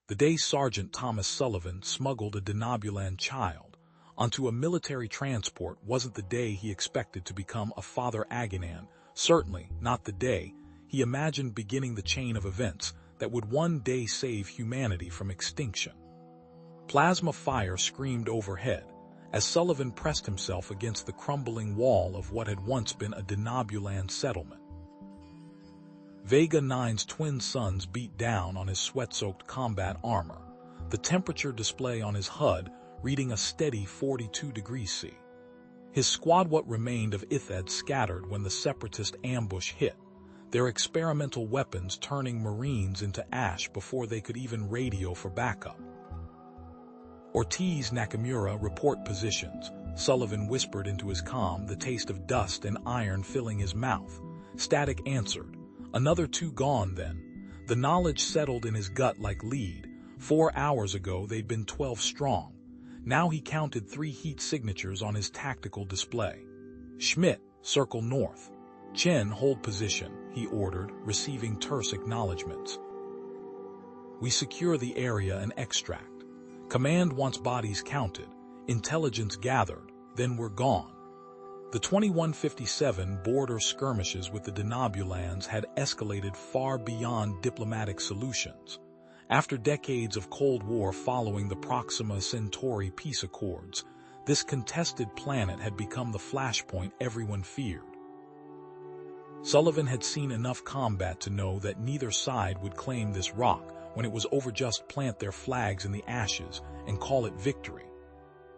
the day Sergeant Thomas Sullivan smuggled a denobulan child onto a military transport wasn't the day he expected to become a Father Aganan, certainly not the day he imagined beginning the chain of events that would one day save humanity from extinction. Plasma fire screamed overhead as Sullivan pressed himself against the crumbling wall of what had once been a denobulan settlement. Vega 9's twin suns beat down on his sweat-soaked combat armor, the temperature display on his HUD reading a steady 42 degrees C. His squad, what remained of Ithad, scattered when the separatist ambush hit, their experimental weapons turning Marines into ash before they could even radio for backup. Ortiz Nakamura, report positions, Sullivan whispered into his comm, the taste of dust and iron filling his mouth. Static answered, another 2 gone then. The knowledge settled in his gut like lead. 4 hours ago they'd been 12 strong. Now he counted 3 heat signatures on his tactical display. Schmidt, circle north. Chen, hold position, he ordered, receiving terse acknowledgments. We secure the area and extract. Command wants bodies counted, intelligence gathered, then we're gone. The 2157 border skirmishes with the denobulans had escalated far beyond diplomatic solutions. After decades of Cold War following the Proxima Centauri peace accords, this contested planet had become the flashpoint everyone feared. Sullivan had seen enough combat to know that neither side would claim this rock when it was over. Just plant their flags in the ashes and call it victory.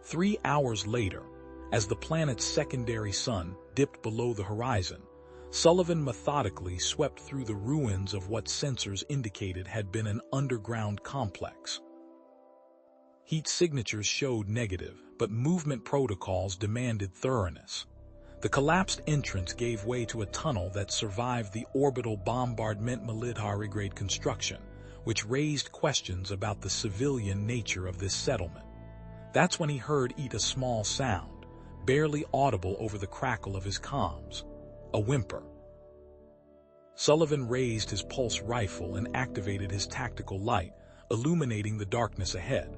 3 hours later, as the planet's secondary sun dipped below the horizon, Sullivan methodically swept through the ruins of what sensors indicated had been an underground complex. Heat signatures showed negative, but movement protocols demanded thoroughness. The collapsed entrance gave way to a tunnel that survived the orbital bombardment military-grade construction, which raised questions about the civilian nature of this settlement. That's when he heard a small sound, barely audible over the crackle of his comms. A whimper. Sullivan raised his pulse rifle and activated his tactical light, illuminating the darkness ahead.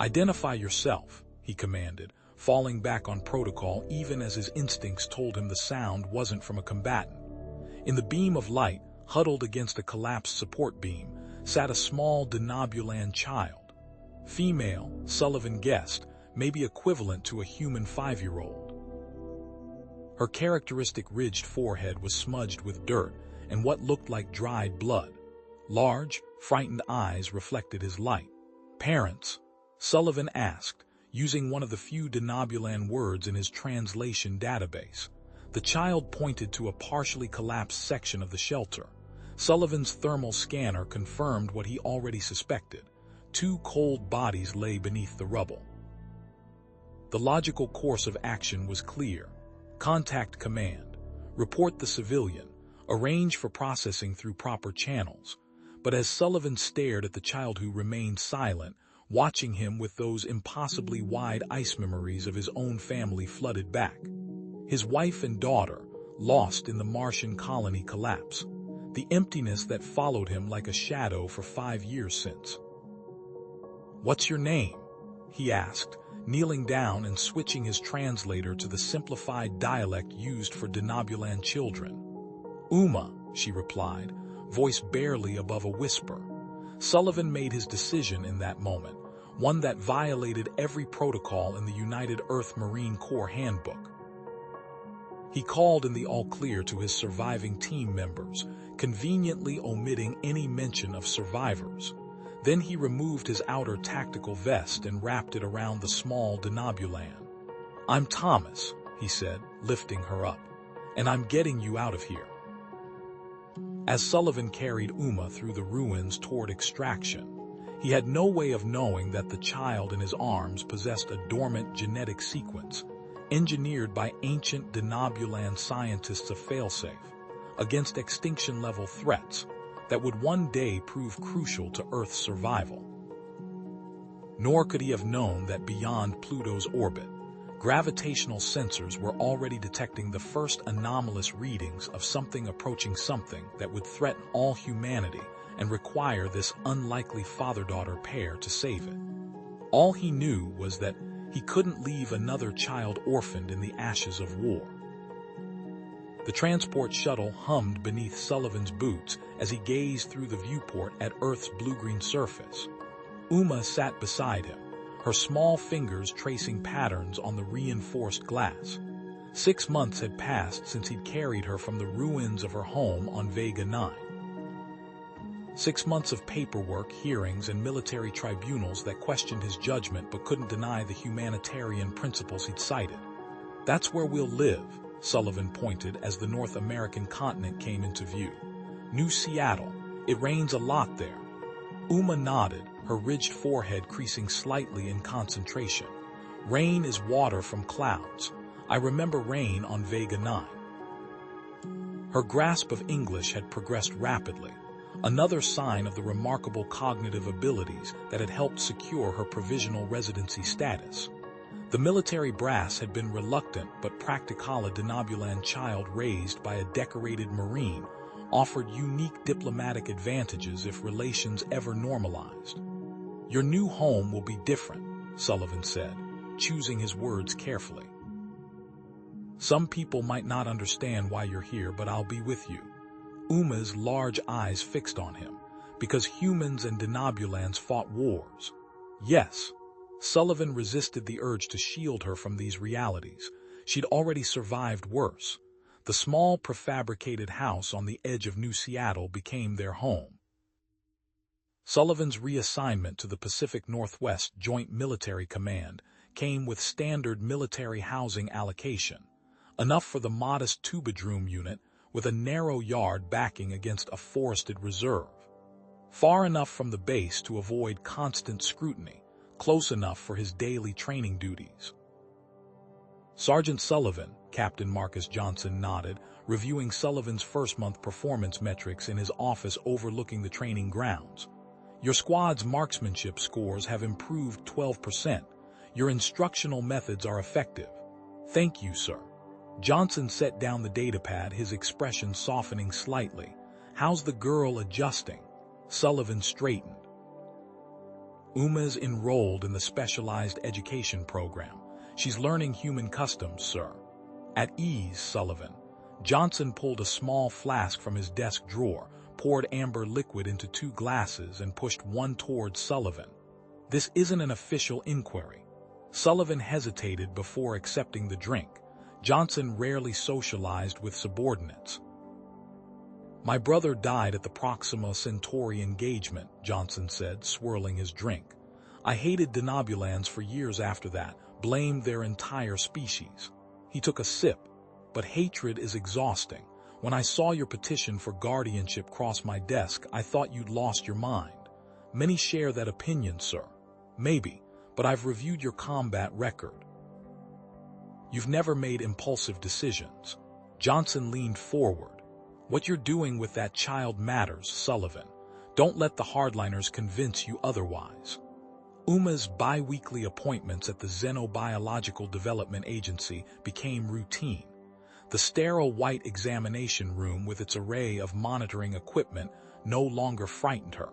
Identify yourself, he commanded, falling back on protocol even as his instincts told him the sound wasn't from a combatant. In the beam of light, huddled against a collapsed support beam, sat a small denobulan child. Female, Sullivan guessed, maybe equivalent to a human 5-year-old. Her characteristic ridged forehead was smudged with dirt and what looked like dried blood. Large, frightened eyes reflected his light. Parents? Sullivan asked, using one of the few denobulan words in his translation database. The child pointed to a partially collapsed section of the shelter. Sullivan's thermal scanner confirmed what he already suspected. 2 cold bodies lay beneath the rubble. The logical course of action was clear. Contact command. Report the civilian. Arrange for processing through proper channels. But as Sullivan stared at the child who remained silent, watching him with those impossibly wide ice memories of his own family flooded back. His wife and daughter, lost in the Martian colony collapse. The emptiness that followed him like a shadow for 5 years since. What's your name? He asked, kneeling down and switching his translator to the simplified dialect used for denobulan children. Uma, she replied, voice barely above a whisper. Sullivan made his decision in that moment, one that violated every protocol in the United Earth Marine Corps handbook. He called in the all-clear to his surviving team members, conveniently omitting any mention of survivors. Then he removed his outer tactical vest and wrapped it around the small denobulan. I'm Thomas, he said, lifting her up, and I'm getting you out of here. As Sullivan carried Uma through the ruins toward extraction, he had no way of knowing that the child in his arms possessed a dormant genetic sequence, engineered by ancient denobulan scientists of failsafe, against extinction-level threats that would one day prove crucial to Earth's survival. Nor could he have known that beyond Pluto's orbit, gravitational sensors were already detecting the first anomalous readings of something approaching something that would threaten all humanity and require this unlikely father-daughter pair to save it. All he knew was that he couldn't leave another child orphaned in the ashes of war. The transport shuttle hummed beneath Sullivan's boots as he gazed through the viewport at Earth's blue-green surface. Uma sat beside him, her small fingers tracing patterns on the reinforced glass. 6 months had passed since he'd carried her from the ruins of her home on Vega 9. 6 months of paperwork, hearings, and military tribunals that questioned his judgment but couldn't deny the humanitarian principles he'd cited. "That's where we'll live," Sullivan pointed as the North American continent came into view. "New Seattle. It rains a lot there." Uma nodded, her ridged forehead creasing slightly in concentration. "Rain is water from clouds. I remember rain on Vega 9. Her grasp of English had progressed rapidly, another sign of the remarkable cognitive abilities that had helped secure her provisional residency status. The military brass had been reluctant, but Practicala Denobulan child raised by a decorated Marine offered unique diplomatic advantages if relations ever normalized. "Your new home will be different," Sullivan said, choosing his words carefully. "Some people might not understand why you're here, but I'll be with you." Uma's large eyes fixed on him. "Because humans and Denobulans fought wars." "Yes." Sullivan resisted the urge to shield her from these realities. She'd already survived worse. The small prefabricated house on the edge of New Seattle became their home. Sullivan's reassignment to the Pacific Northwest Joint Military Command came with standard military housing allocation, enough for the modest two-bedroom unit with a narrow yard backing against a forested reserve. Far enough from the base to avoid constant scrutiny, close enough for his daily training duties. "Sergeant Sullivan," Captain Marcus Johnson nodded, reviewing Sullivan's first-month performance metrics in his office overlooking the training grounds. "Your squad's marksmanship scores have improved 12%. Your instructional methods are effective." "Thank you, sir." Johnson set down the datapad, his expression softening slightly. "How's the girl adjusting?" Sullivan straightened. "Uma's enrolled in the specialized education program. She's learning human customs, sir." "At ease, Sullivan." Johnson pulled a small flask from his desk drawer, poured amber liquid into 2 glasses, and pushed one toward Sullivan. "This isn't an official inquiry." Sullivan hesitated before accepting the drink. Johnson rarely socialized with subordinates. "My brother died at the Proxima Centauri engagement," Johnson said, swirling his drink. "I hated Denobulans for years after that, blamed their entire species." He took a sip. "But hatred is exhausting. When I saw your petition for guardianship cross my desk, I thought you'd lost your mind." "Many share that opinion, sir." "Maybe, but I've reviewed your combat record. You've never made impulsive decisions." Johnson leaned forward. "What you're doing with that child matters, Sullivan. Don't let the hardliners convince you otherwise." Uma's bi-weekly appointments at the Xenobiological Development Agency became routine. The sterile white examination room with its array of monitoring equipment no longer frightened her.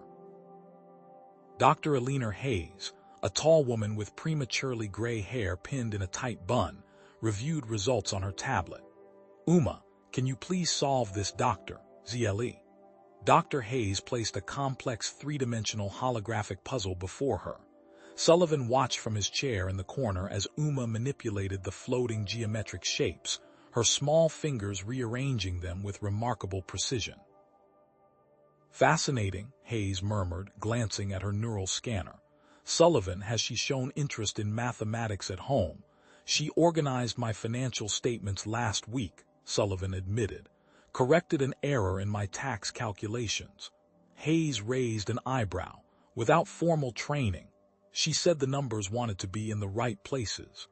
Dr. Alina Hayes, a tall woman with prematurely gray hair pinned in a tight bun, reviewed results on her tablet. "Uma, can you please solve this, Dr. ZLE?" Dr. Hayes placed a complex 3-dimensional holographic puzzle before her. Sullivan watched from his chair in the corner as Uma manipulated the floating geometric shapes, her small fingers rearranging them with remarkable precision. "Fascinating," Hayes murmured, glancing at her neural scanner. "Sullivan, has she shown interest in mathematics at home?" "She organized my financial statements last week," Sullivan admitted. "Corrected an error in my tax calculations." Hayes raised an eyebrow. "Without formal training." She said the numbers wanted to be in the right places.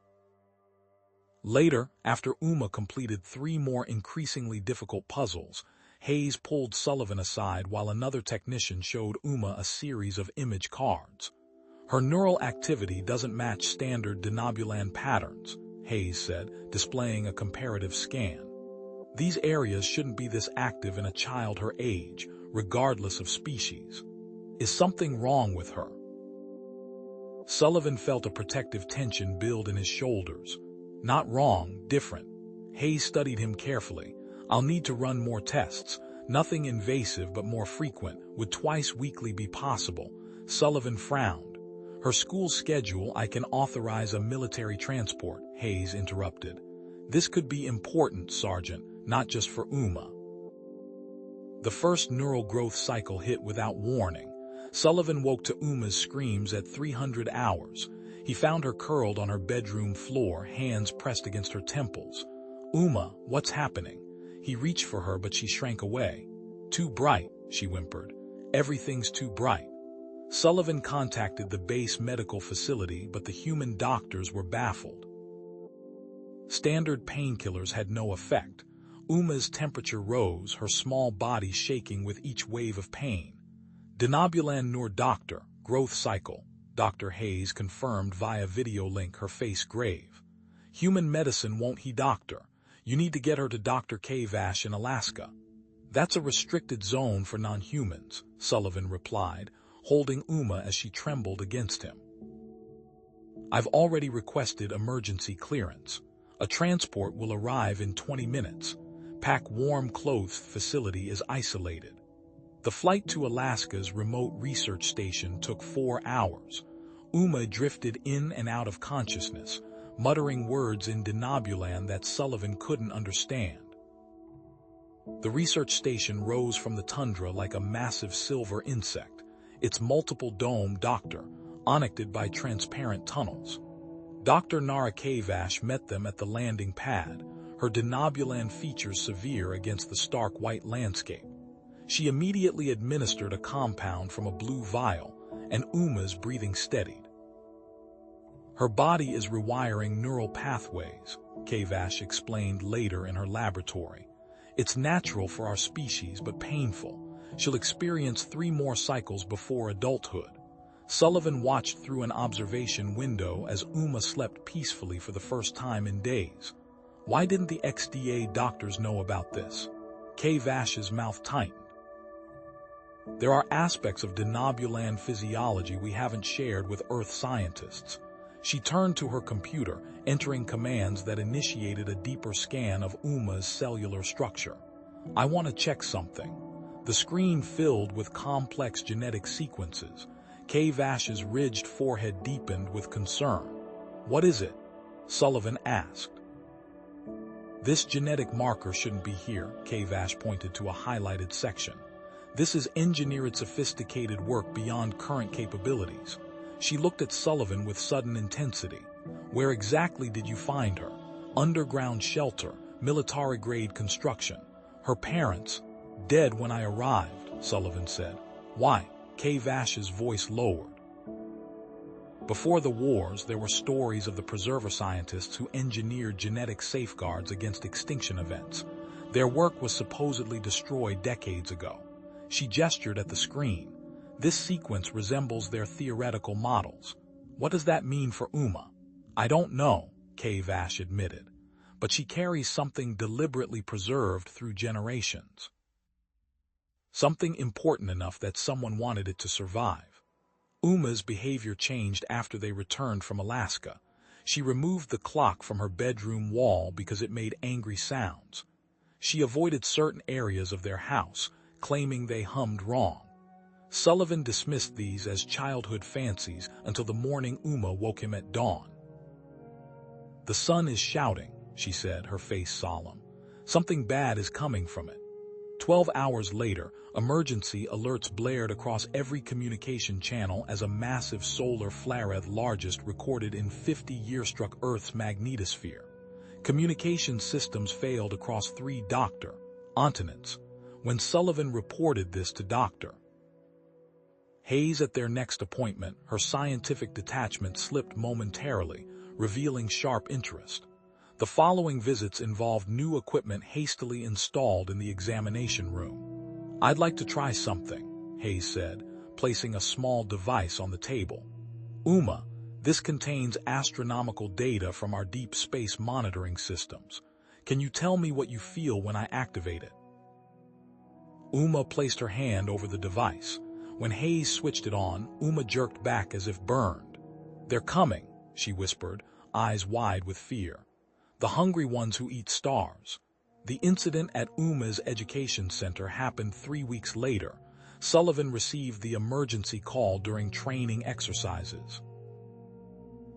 Later, after Uma completed 3 more increasingly difficult puzzles, Hayes pulled Sullivan aside while another technician showed Uma a series of image cards. "Her neural activity doesn't match standard Denobulan patterns," Hayes said, displaying a comparative scan. "These areas shouldn't be this active in a child her age," regardless of species. Is something wrong with her? Sullivan felt a protective tension build in his shoulders. Not wrong, different. Hayes studied him carefully. I'll need to run more tests. Nothing invasive but more frequent. Would twice weekly be possible? Sullivan frowned. Her school schedule. I can authorize a military transport, Hayes interrupted. This could be important, Sergeant, not just for Uma. The first neural growth cycle hit without warning. Sullivan woke to Uma's screams at 300 hours. He found her curled on her bedroom floor, hands pressed against her temples. Uma, what's happening? He reached for her, but she shrank away. Too bright, she whimpered. Everything's too bright. Sullivan contacted the base medical facility, but the human doctors were baffled. Standard painkillers had no effect. Uma's temperature rose, her small body shaking with each wave of pain. Denobulan nur doctor, growth cycle, Dr. Hayes confirmed via video link, her face grave. Human medicine won't he doctor. You need to get her to Dr. Vash in Alaska. That's a restricted zone for non-humans, Sullivan replied, holding Uma as she trembled against him. I've already requested emergency clearance. A transport will arrive in 20 minutes. Pack warm clothes. Facility is isolated. The flight to Alaska's remote research station took 4 hours. Uma drifted in and out of consciousness, muttering words in Denobulan that Sullivan couldn't understand. The research station rose from the tundra like a massive silver insect, its multiple dome doctor, onycted by transparent tunnels. Dr. Nara Kavash met them at the landing pad, her Denobulan features severe against the stark white landscape. She immediately administered a compound from a blue vial, and Uma's breathing steadied. Her body is rewiring neural pathways, Kavash explained later in her laboratory. It's natural for our species, but painful. She'll experience 3 more cycles before adulthood. Sullivan watched through an observation window as Uma slept peacefully for the first time in days. Why didn't the XDA doctors know about this? Kavash's mouth tightened. There are aspects of Denobulan physiology we haven't shared with Earth scientists. She turned to her computer, entering commands that initiated a deeper scan of Uma's cellular structure. I want to check something. The screen filled with complex genetic sequences. Kavash's ridged forehead deepened with concern. What is it? Sullivan asked. This genetic marker shouldn't be here, Kavash pointed to a highlighted section. This is engineered sophisticated work beyond current capabilities. She looked at Sullivan with sudden intensity. Where exactly did you find her? Underground shelter, military-grade construction. Her parents, dead when I arrived, Sullivan said. Why? Kavash's voice lowered. Before the wars, there were stories of the preserver scientists who engineered genetic safeguards against extinction events. Their work was supposedly destroyed decades ago. She gestured at the screen. This sequence resembles their theoretical models. What does that mean for Uma? I don't know, Kavash admitted. But she carries something deliberately preserved through generations. Something important enough that someone wanted it to survive. Uma's behavior changed after they returned from Alaska. She removed the clock from her bedroom wall because it made angry sounds. She avoided certain areas of their house, claiming they hummed wrong. Sullivan dismissed these as childhood fancies until the morning Uma woke him at dawn. The sun is shouting, she said, her face solemn. Something bad is coming from it. 12 hours later, emergency alerts blared across every communication channel as a massive solar flare, the largest recorded in 50 years, struck Earth's magnetosphere. Communication systems failed across 3 continents. When Sullivan reported this to Dr. Hayes at their next appointment, her scientific detachment slipped momentarily, revealing sharp interest. The following visits involved new equipment hastily installed in the examination room. I'd like to try something, Hayes said, placing a small device on the table. Uma, this contains astronomical data from our deep space monitoring systems. Can you tell me what you feel when I activate it? Uma placed her hand over the device. When Hayes switched it on, Uma jerked back as if burned. "They're coming," she whispered, eyes wide with fear. "The hungry ones who eat stars." The incident at Uma's education center happened 3 weeks later. Sullivan received the emergency call during training exercises.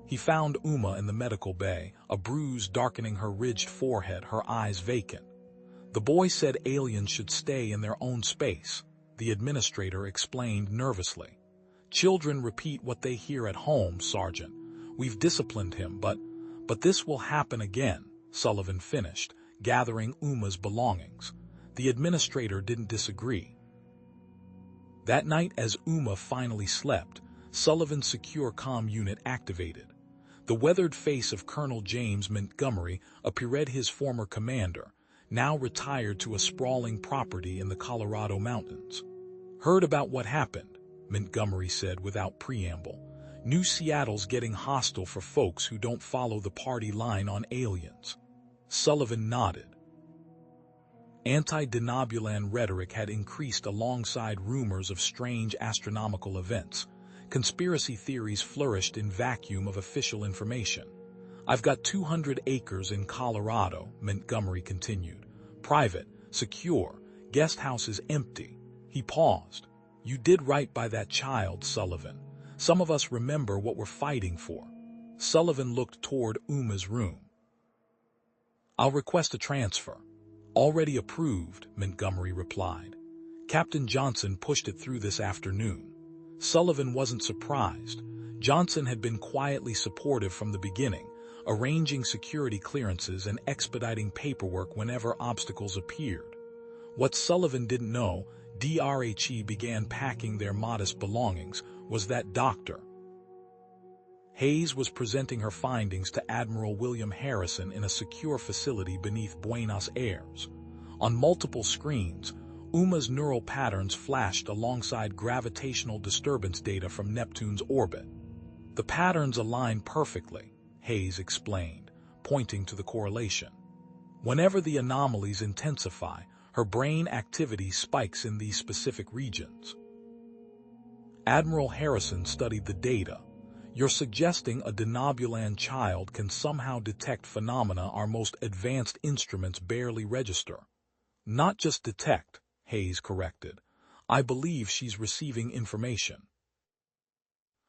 He found Uma in the medical bay, a bruise darkening her ridged forehead, her eyes vacant. "The boy said aliens should stay in their own space," the administrator explained nervously. "Children repeat what they hear at home, Sergeant. We've disciplined him, but this will happen again," Sullivan finished, gathering Uma's belongings. The administrator didn't disagree. That night, as Uma finally slept, Sullivan's secure comm unit activated. The weathered face of Colonel James Montgomery appeared, his former commander, now retired to a sprawling property in the Colorado mountains. "Heard about what happened," Montgomery said without preamble. "New Seattle's getting hostile for folks who don't follow the party line on aliens." Sullivan nodded. Anti-denobulan rhetoric had increased alongside rumors of strange astronomical events. Conspiracy theories flourished in vacuum of official information. "I've got 200 acres in Colorado," Montgomery continued. "Private, secure, guest house is empty." He paused. "You did right by that child, Sullivan. Some of us remember what we're fighting for." Sullivan looked toward Uma's room. "I'll request a transfer." "Already approved," Montgomery replied. "Captain Johnson pushed it through this afternoon." Sullivan wasn't surprised. Johnson had been quietly supportive from the beginning, arranging security clearances and expediting paperwork whenever obstacles appeared. What Sullivan didn't know, DRHE began packing their modest belongings, was that Dr. Hayes was presenting her findings to Admiral William Harrison in a secure facility beneath Buenos Aires. On multiple screens, Uma's neural patterns flashed alongside gravitational disturbance data from Neptune's orbit. "The patterns align perfectly," Hayes explained, pointing to the correlation. "Whenever the anomalies intensify, her brain activity spikes in these specific regions." Admiral Harrison studied the data. "You're suggesting a denobulan child can somehow detect phenomena our most advanced instruments barely register." "Not just detect," Hayes corrected. "I believe she's receiving information.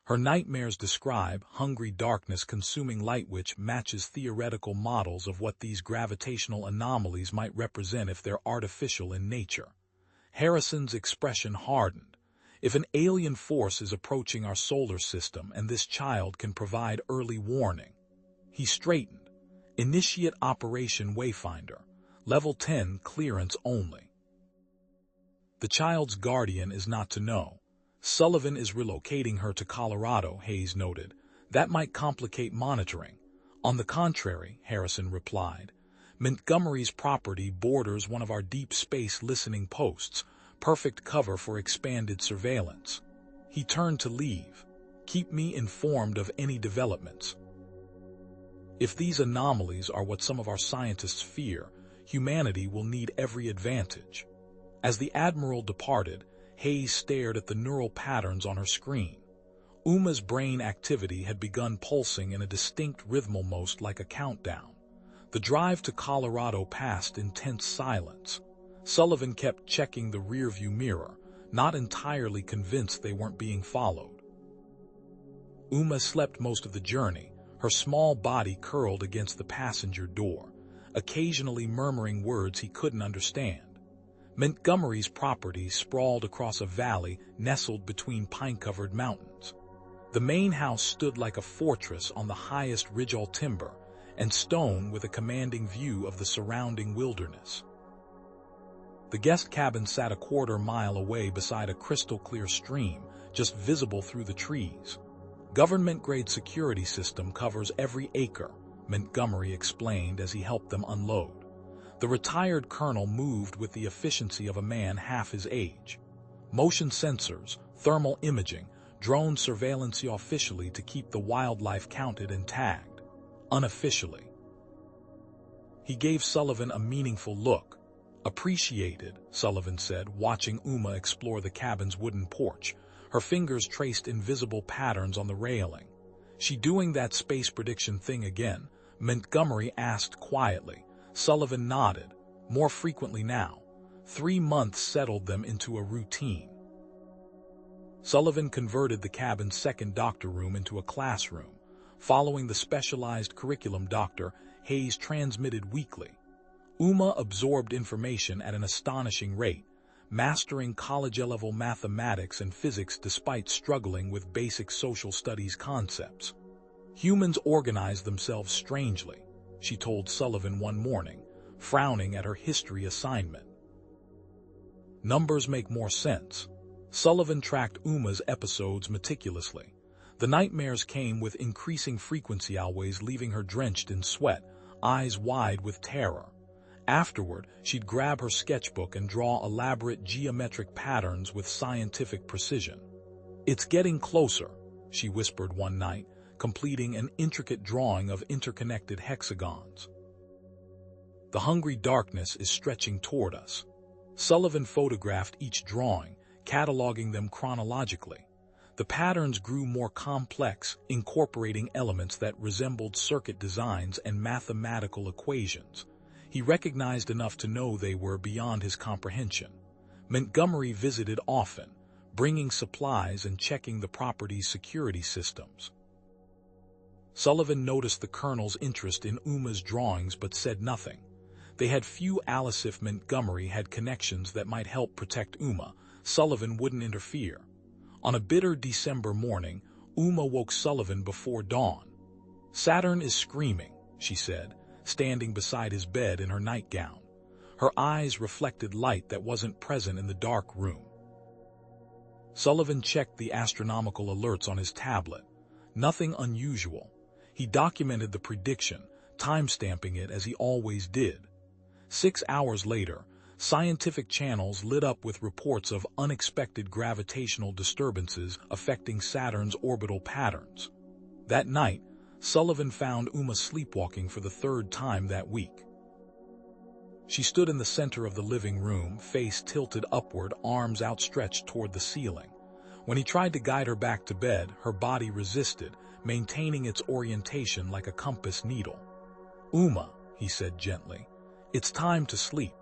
Her nightmares describe hungry darkness consuming light, which matches theoretical models of what these gravitational anomalies might represent if they're artificial in nature." Harrison's expression hardened. "If an alien force is approaching our solar system and this child can provide early warning." He straightened. "Initiate Operation Wayfinder. Level 10 clearance only." "The child's guardian is not to know. Sullivan is relocating her to Colorado," Hayes noted. "That might complicate monitoring." "On the contrary," Harrison replied. "Montgomery's property borders one of our deep space listening posts, perfect cover for expanded surveillance." He turned to leave. "Keep me informed of any developments. If these anomalies are what some of our scientists fear, humanity will need every advantage." As the Admiral departed, Hayes stared at the neural patterns on her screen. Uma's brain activity had begun pulsing in a distinct rhythm, almost like a countdown. The drive to Colorado passed in tense silence. Sullivan kept checking the rearview mirror, not entirely convinced they weren't being followed. Uma slept most of the journey, her small body curled against the passenger door, occasionally murmuring words he couldn't understand. Montgomery's property sprawled across a valley nestled between pine-covered mountains. The main house stood like a fortress on the highest ridge, all timber and stone, with a commanding view of the surrounding wilderness. The guest cabin sat a quarter-mile away beside a crystal-clear stream, just visible through the trees. "Government-grade security system covers every acre," Montgomery explained as he helped them unload. The retired colonel moved with the efficiency of a man half his age. Motion sensors, thermal imaging, drone surveillance, officially to keep the wildlife counted and tagged. Unofficially. He gave Sullivan a meaningful look. Appreciated, Sullivan said, watching Uma explore the cabin's wooden porch. Her fingers traced invisible patterns on the railing. She doing that space prediction thing again? Montgomery asked quietly. Sullivan nodded. More frequently now. 3 months settled them into a routine. Sullivan converted the cabin's second doctor room into a classroom, following the specialized curriculum Dr. Hayes transmitted weekly. Uma absorbed information at an astonishing rate, mastering college-level mathematics and physics despite struggling with basic social studies concepts. Humans organize themselves strangely, she told Sullivan one morning, frowning at her history assignment. Numbers make more sense. Sullivan tracked Uma's episodes meticulously. The nightmares came with increasing frequency, always leaving her drenched in sweat, eyes wide with terror. Afterward, she'd grab her sketchbook and draw elaborate geometric patterns with scientific precision. "It's getting closer," she whispered one night, completing an intricate drawing of interconnected hexagons. "The hungry darkness is stretching toward us." Sullivan photographed each drawing, cataloging them chronologically. The patterns grew more complex, incorporating elements that resembled circuit designs and mathematical equations. He recognized enough to know they were beyond his comprehension. Montgomery visited often, bringing supplies and checking the property's security systems. Sullivan noticed the colonel's interest in Uma's drawings but said nothing. They had few allies. If Montgomery had connections that might help protect Uma, Sullivan wouldn't interfere. On a bitter December morning, Uma woke Sullivan before dawn. "Saturn is screaming," she said, standing beside his bed in her nightgown. Her eyes reflected light that wasn't present in the dark room. Sullivan checked the astronomical alerts on his tablet. Nothing unusual. He documented the prediction, timestamping it as he always did. 6 hours later, scientific channels lit up with reports of unexpected gravitational disturbances affecting Saturn's orbital patterns. That night, Sullivan found Uma sleepwalking for the 3rd time that week. She stood in the center of the living room, face tilted upward, arms outstretched toward the ceiling. When he tried to guide her back to bed, her body resisted, maintaining its orientation like a compass needle. "Uma," he said gently, "it's time to sleep."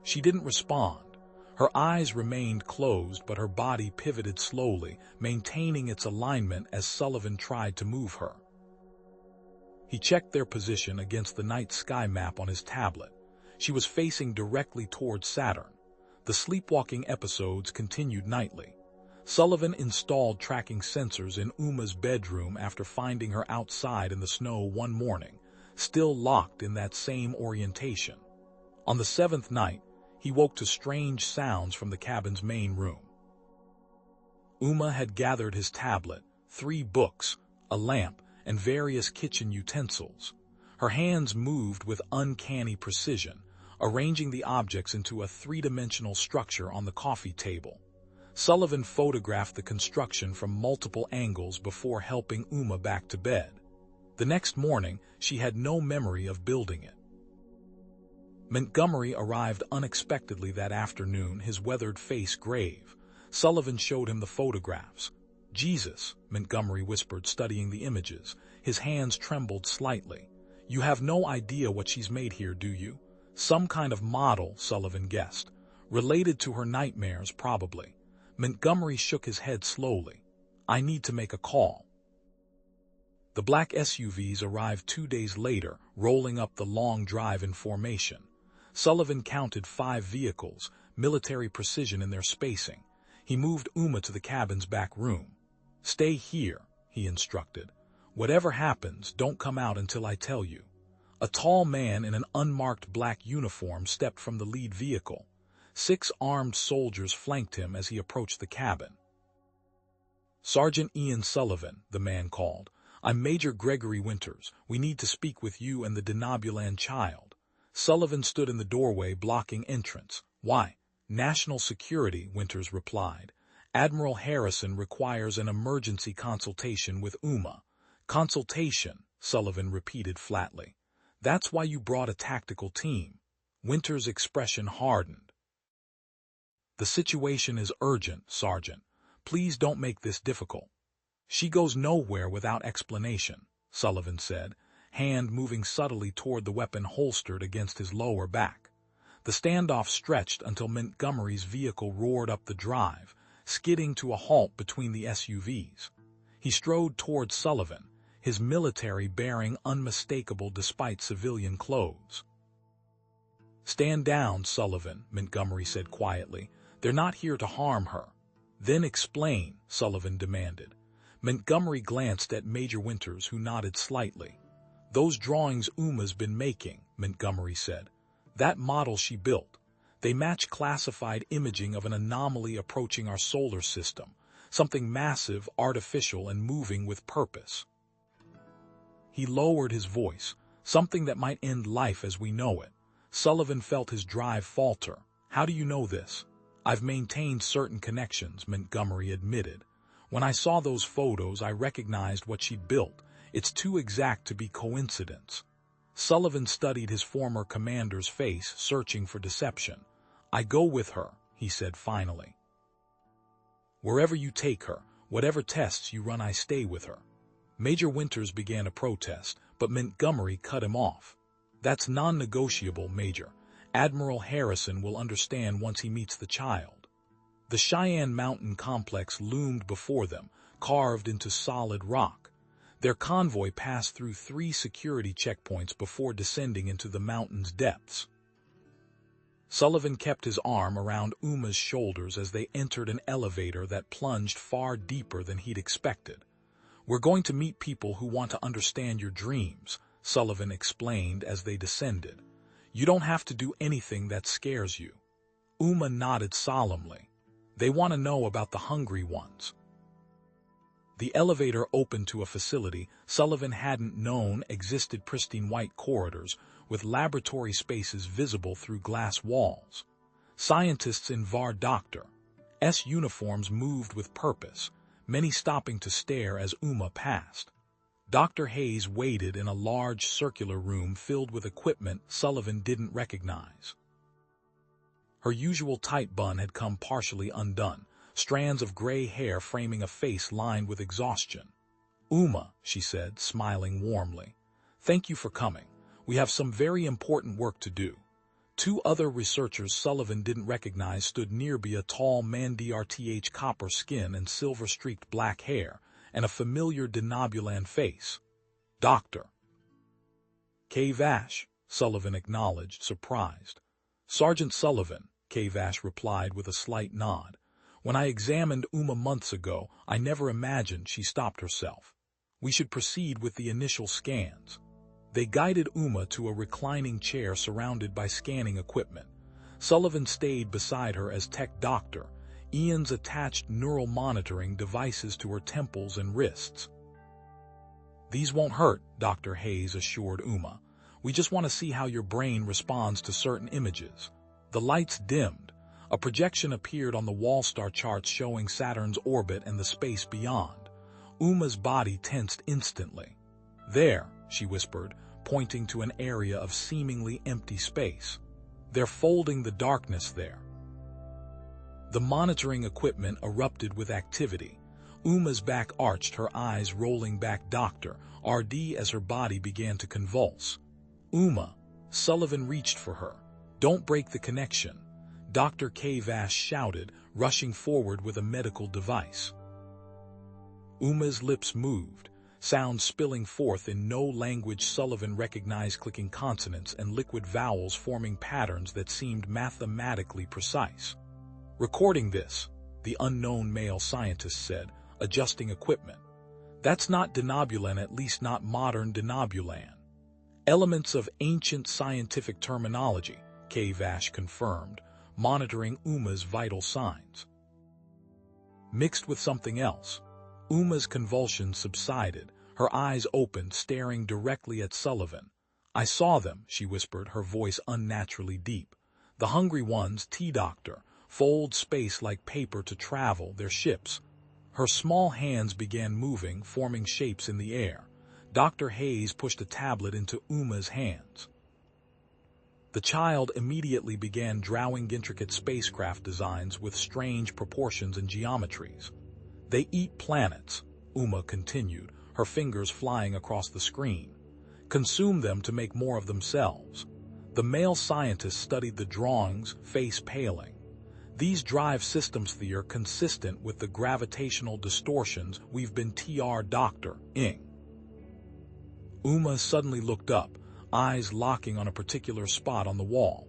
She didn't respond. Her eyes remained closed, but her body pivoted slowly, maintaining its alignment as Sullivan tried to move her. He checked their position against the night sky map on his tablet. She was facing directly toward Saturn. The sleepwalking episodes continued nightly. Sullivan installed tracking sensors in Uma's bedroom after finding her outside in the snow one morning, still locked in that same orientation. On the 7th night, he woke to strange sounds from the cabin's main room. Uma had gathered his tablet, 3 books, a lamp, and various kitchen utensils. Her hands moved with uncanny precision, arranging the objects into a 3-dimensional structure on the coffee table. Sullivan photographed the construction from multiple angles before helping Uma back to bed. The next morning, she had no memory of building it. Montgomery arrived unexpectedly that afternoon, his weathered face grave. Sullivan showed him the photographs. "Jesus," Montgomery whispered, studying the images. His hands trembled slightly. "You have no idea what she's made here, do you?" "Some kind of model," Sullivan guessed. "Related to her nightmares, probably." Montgomery shook his head slowly. "I need to make a call." The black SUVs arrived 2 days later, rolling up the long drive in formation. Sullivan counted 5 vehicles, military precision in their spacing. He moved Uma to the cabin's back room. "Stay here," he instructed. "Whatever happens, don't come out until I tell you." A tall man in an unmarked black uniform stepped from the lead vehicle. 6 armed soldiers flanked him as he approached the cabin. "Sergeant Ian Sullivan," the man called. "I'm Major Gregory Winters. We need to speak with you and the Denabulan child." Sullivan stood in the doorway, blocking entrance. "Why?" "National security," Winters replied. "Admiral Harrison requires an emergency consultation with Uma." "Consultation," Sullivan repeated flatly. "That's why you brought a tactical team." Winter's expression hardened. "The situation is urgent, Sergeant. Please don't make this difficult." "She goes nowhere without explanation," Sullivan said, hand moving subtly toward the weapon holstered against his lower back. The standoff stretched until Montgomery's vehicle roared up the drive, skidding to a halt between the SUVs. He strode toward Sullivan, his military bearing unmistakable despite civilian clothes. "Stand down, Sullivan," Montgomery said quietly. "They're not here to harm her." "Then explain," Sullivan demanded. Montgomery glanced at Major Winters, who nodded slightly. "Those drawings Uma's been making," Montgomery said. "That model she built. They match classified imaging of an anomaly approaching our solar system, something massive, artificial, and moving with purpose." He lowered his voice, "Something that might end life as we know it." Sullivan felt his drive falter. "How do you know this?" "I've maintained certain connections," Montgomery admitted. "When I saw those photos, I recognized what she'd built. It's too exact to be coincidence." Sullivan studied his former commander's face, searching for deception. "I go with her," he said finally. "Wherever you take her, whatever tests you run, I stay with her." Major Winters began a protest, but Montgomery cut him off. "That's non-negotiable, Major. Admiral Harrison will understand once he meets the child." The Cheyenne Mountain complex loomed before them, carved into solid rock. Their convoy passed through 3 security checkpoints before descending into the mountain's depths. Sullivan kept his arm around Uma's shoulders as they entered an elevator that plunged far deeper than he'd expected. "We're going to meet people who want to understand your dreams," Sullivan explained as they descended. "You don't have to do anything that scares you." Uma nodded solemnly. "They want to know about the hungry ones." The elevator opened to a facility Sullivan hadn't known existed: pristine white corridors with laboratory spaces visible through glass walls. Scientists in var-Doctor's uniforms moved with purpose, many stopping to stare as Uma passed. Dr. Hayes waited in a large circular room filled with equipment Sullivan didn't recognize. Her usual tight bun had come partially undone, strands of gray hair framing a face lined with exhaustion. "Uma," she said, smiling warmly, "thank you for coming. We have some very important work to do." 2 other researchers Sullivan didn't recognize stood nearby, a tall man, Drth copper skin and silver-streaked black hair, and a familiar denobulan face. "Dr. K. Vash," Sullivan acknowledged, surprised. "Sergeant Sullivan," K. Vash replied with a slight nod. "When I examined Uma months ago, I never imagined she stopped herself. We should proceed with the initial scans." They guided Uma to a reclining chair surrounded by scanning equipment. Sullivan stayed beside her as tech doctor. Ian's attached neural monitoring devices to her temples and wrists. "These won't hurt," Dr. Hayes assured Uma. "We just want to see how your brain responds to certain images." The lights dimmed. A projection appeared on the wall, star charts showing Saturn's orbit and the space beyond. Uma's body tensed instantly. "There," she whispered, pointing to an area of seemingly empty space. "They're folding the darkness there." The monitoring equipment erupted with activity. Uma's back arched, her eyes rolling back. "Dr. RD," as her body began to convulse. "Uma." Sullivan reached for her. "Don't break the connection." Dr. K. Vash shouted, rushing forward with a medical device. Uma's lips moved, sounds spilling forth in no language Sullivan recognized, clicking consonants and liquid vowels forming patterns that seemed mathematically precise. "Recording this," the unknown male scientist said, adjusting equipment. "That's not denobulan, at least not modern denobulan." "Elements of ancient scientific terminology," K. Vash confirmed, monitoring Uma's vital signs. "Mixed with something else." Uma's convulsions subsided, her eyes opened, staring directly at Sullivan. "I saw them," she whispered, her voice unnaturally deep. "The hungry ones, T-Doctor, fold space like paper to travel, their ships." Her small hands began moving, forming shapes in the air. Dr. Hayes pushed a tablet into Uma's hands. The child immediately began drawing intricate spacecraft designs with strange proportions and geometries. They eat planets, Uma continued, her fingers flying across the screen. Consume them to make more of themselves. The male scientist studied the drawings, face paling. These drive systems are consistent with the gravitational distortions we've been Dr. Ing. Uma suddenly looked up, eyes locking on a particular spot on the wall.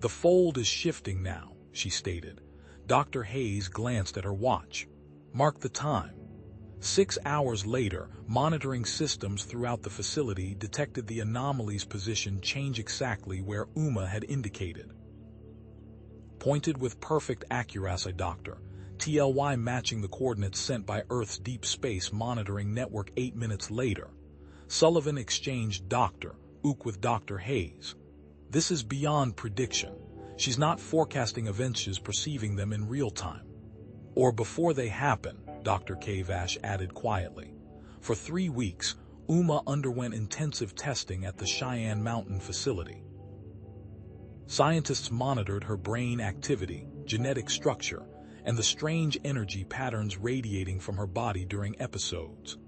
The fold is shifting now, she stated. Dr. Hayes glanced at her watch. Mark the time. 6 hours later, monitoring systems throughout the facility detected the anomaly's position change exactly where Uma had indicated. Pointed with perfect accuracy, Dr. TLY matching the coordinates sent by Earth's deep space monitoring network 8 minutes later. Sullivan exchanged Dr. Ook with Dr. Hayes. This is beyond prediction. She's not forecasting events, she's perceiving them in real time. Or before they happen, Dr. Kavash added quietly. For 3 weeks, Uma underwent intensive testing at the Cheyenne Mountain facility. Scientists monitored her brain activity, genetic structure, and the strange energy patterns radiating from her body during episodes.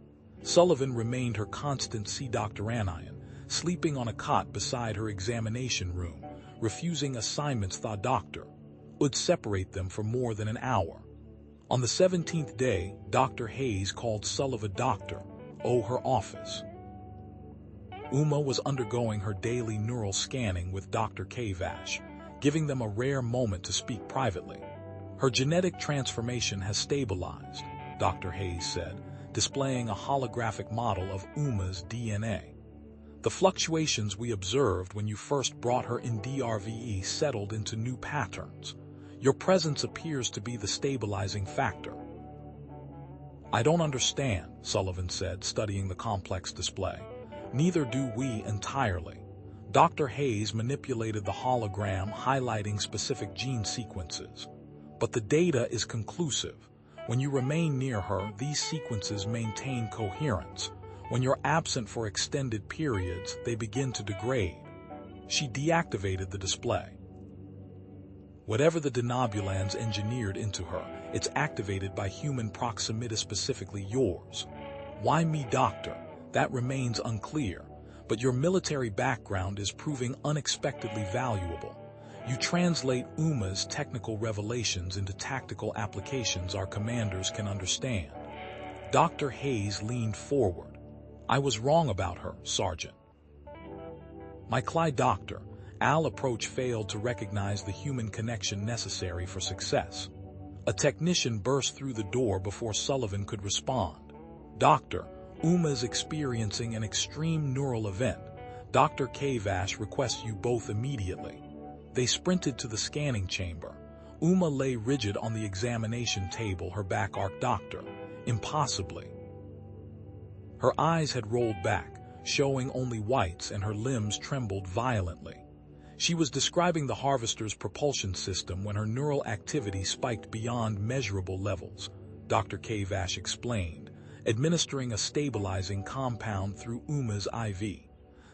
Sullivan remained her constant Dr. Anion, sleeping on a cot beside her examination room, refusing assignments the doctor would separate them for more than an hour. On the 17th day, Dr. Hayes called Sullivan Dr. O her office. Uma was undergoing her daily neural scanning with Dr. Kavash, giving them a rare moment to speak privately. Her genetic transformation has stabilized, Dr. Hayes said, displaying a holographic model of Uma's DNA. The fluctuations we observed when you first brought her in DRVE settled into new patterns. Your presence appears to be the stabilizing factor. I don't understand, Sullivan said, studying the complex display. Neither do we entirely. Dr. Hayes manipulated the hologram highlighting specific gene sequences. But the data is conclusive. When you remain near her, these sequences maintain coherence. When you're absent for extended periods, they begin to degrade. She deactivated the display. Whatever the denobulans engineered into her, it's activated by human proximity, specifically yours. Why me, Doctor? That remains unclear, but your military background is proving unexpectedly valuable. You translate Uma's technical revelations into tactical applications our commanders can understand. Dr. Hayes leaned forward. I was wrong about her, Sergeant. My Clyde Doctor. Al approach failed to recognize the human connection necessary for success. A technician burst through the door before Sullivan could respond. Doctor, Uma is experiencing an extreme neural event. Dr. Kavash requests you both immediately. They sprinted to the scanning chamber. Uma lay rigid on the examination table, her back arched. Doctor, impossibly. Her eyes had rolled back, showing only whites, and her limbs trembled violently. She was describing the harvester's propulsion system when her neural activity spiked beyond measurable levels, Dr. Kavash explained, administering a stabilizing compound through Uma's IV.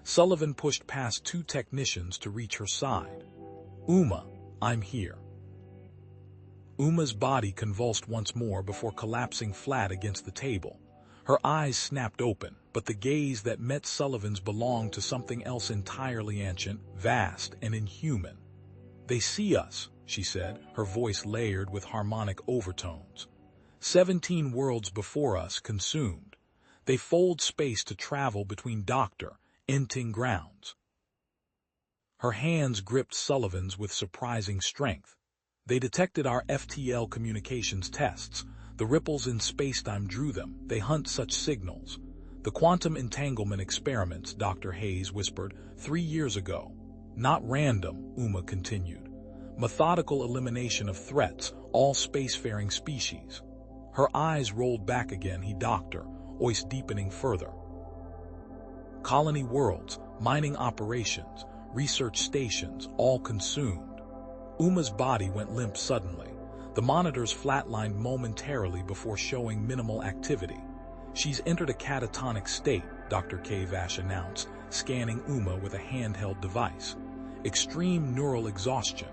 Sullivan pushed past 2 technicians to reach her side. Uma, I'm here. Uma's body convulsed once more before collapsing flat against the table. Her eyes snapped open, but the gaze that met Sullivan's belonged to something else entirely ancient, vast, and inhuman. They see us, she said, her voice layered with harmonic overtones. 17 worlds before us consumed. They fold space to travel between Dr. Enting grounds. Her hands gripped Sullivan's with surprising strength. They detected our FTL communications tests. The ripples in spacetime drew them. They hunt such signals. The quantum entanglement experiments, Dr. Hayes whispered, 3 years ago. Not random, Uma continued. Methodical elimination of threats, all spacefaring species. Her eyes rolled back again, Doctor, voice deepening further. Colony worlds, mining operations, research stations, all consumed. Uma's body went limp suddenly. The monitors flatlined momentarily before showing minimal activity. She's entered a catatonic state, Dr. Kavash announced, scanning Uma with a handheld device. extreme neural exhaustion.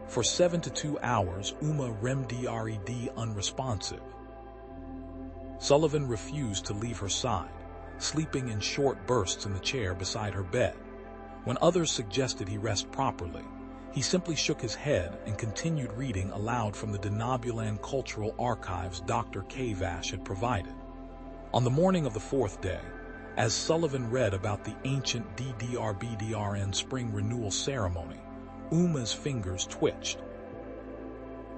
For 7 to 2 hours, Uma REM-DRED unresponsive. Sullivan refused to leave her side, sleeping in short bursts in the chair beside her bed. When others suggested he rest properly, he simply shook his head and continued reading aloud from the Denobulan Cultural Archives Dr. Kavash had provided. On the morning of the 4th day, as Sullivan read about the ancient DDRBDRN spring renewal ceremony, Uma's fingers twitched.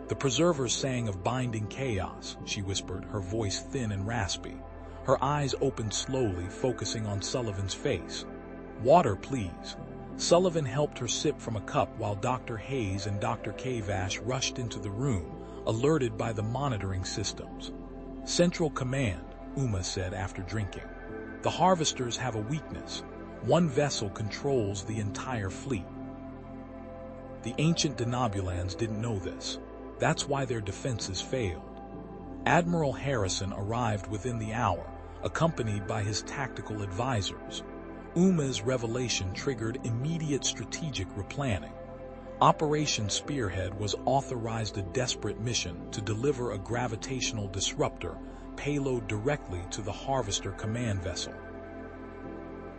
"The preservers sang of binding chaos," she whispered, her voice thin and raspy. Her eyes opened slowly, focusing on Sullivan's face. "Water, please." Sullivan helped her sip from a cup while Dr. Hayes and Dr. Kavash rushed into the room, alerted by the monitoring systems. "Central Command," Uma said after drinking. "The harvesters have a weakness. One vessel controls the entire fleet." The ancient Denobulans didn't know this. That's why their defenses failed. Admiral Harrison arrived within the hour, accompanied by his tactical advisors. Uma's revelation triggered immediate strategic replanning. Operation Spearhead was authorized a desperate mission to deliver a gravitational disruptor payload directly to the Harvester command vessel.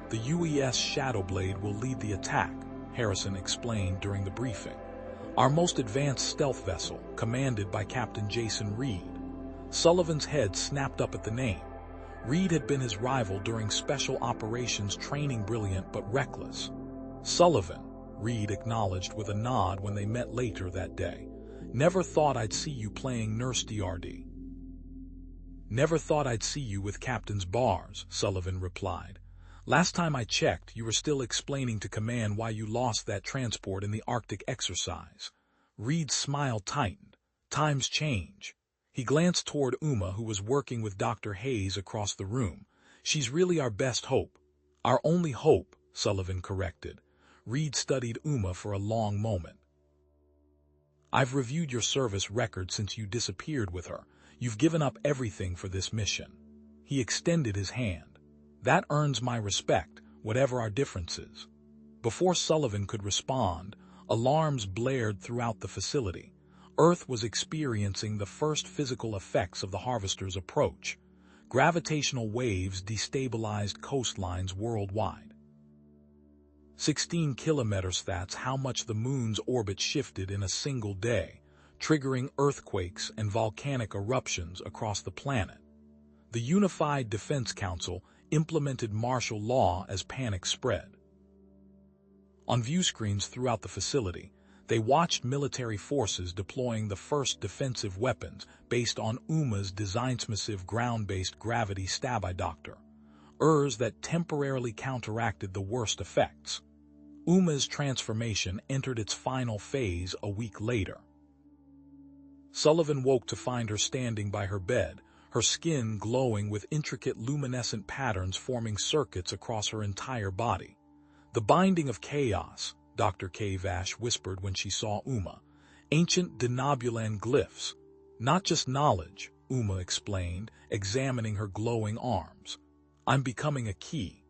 "The UES Shadowblade will lead the attack," Harrison explained during the briefing. "Our most advanced stealth vessel, commanded by Captain Jason Reed." Sullivan's head snapped up at the name. Reed had been his rival during Special Operations training, brilliant but reckless. "Sullivan," Reed acknowledged with a nod when they met later that day. "Never thought I'd see you playing Nurse DRD." "Never thought I'd see you with Captain's bars," Sullivan replied. "Last time I checked, you were still explaining to Command why you lost that transport in the Arctic exercise." Reed's smile tightened. "Times change." He glanced toward Uma, who was working with Dr. Hayes across the room. "She's really our best hope." "Our only hope," Sullivan corrected. Reed studied Uma for a long moment. "I've reviewed your service record since you disappeared with her. You've given up everything for this mission." He extended his hand. "That earns my respect, whatever our differences." Before Sullivan could respond, alarms blared throughout the facility. Earth was experiencing the first physical effects of the Harvester's approach. Gravitational waves destabilized coastlines worldwide. 16 kilometers, that's how much the moon's orbit shifted in a single day, triggering earthquakes and volcanic eruptions across the planet. The Unified Defense Council implemented martial law as panic spread. On view screens throughout the facility, they watched military forces deploying the first defensive weapons based on Uma's design-smissive ground-based gravity stabidoctor, that temporarily counteracted the worst effects. Uma's transformation entered its final phase a week later. Sullivan woke to find her standing by her bed, her skin glowing with intricate luminescent patterns forming circuits across her entire body. "The binding of chaos," Dr. Kavash whispered when she saw Uma. "Ancient Denobulan glyphs. Not just knowledge," Uma explained, examining her glowing arms. "I'm becoming a key."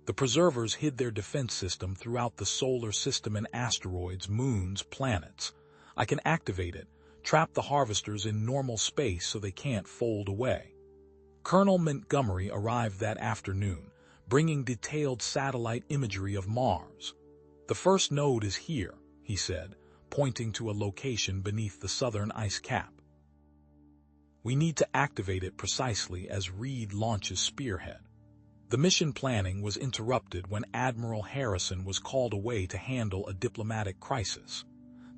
The preservers hid their defense system throughout the solar system in asteroids, moons, planets. "I can activate it, trap the harvesters in normal space so they can't fold away." Colonel Montgomery arrived that afternoon, bringing detailed satellite imagery of Mars. "The first node is here," he said, pointing to a location beneath the southern ice cap. "We need to activate it precisely as Reed launches Spearhead." The mission planning was interrupted when Admiral Harrison was called away to handle a diplomatic crisis.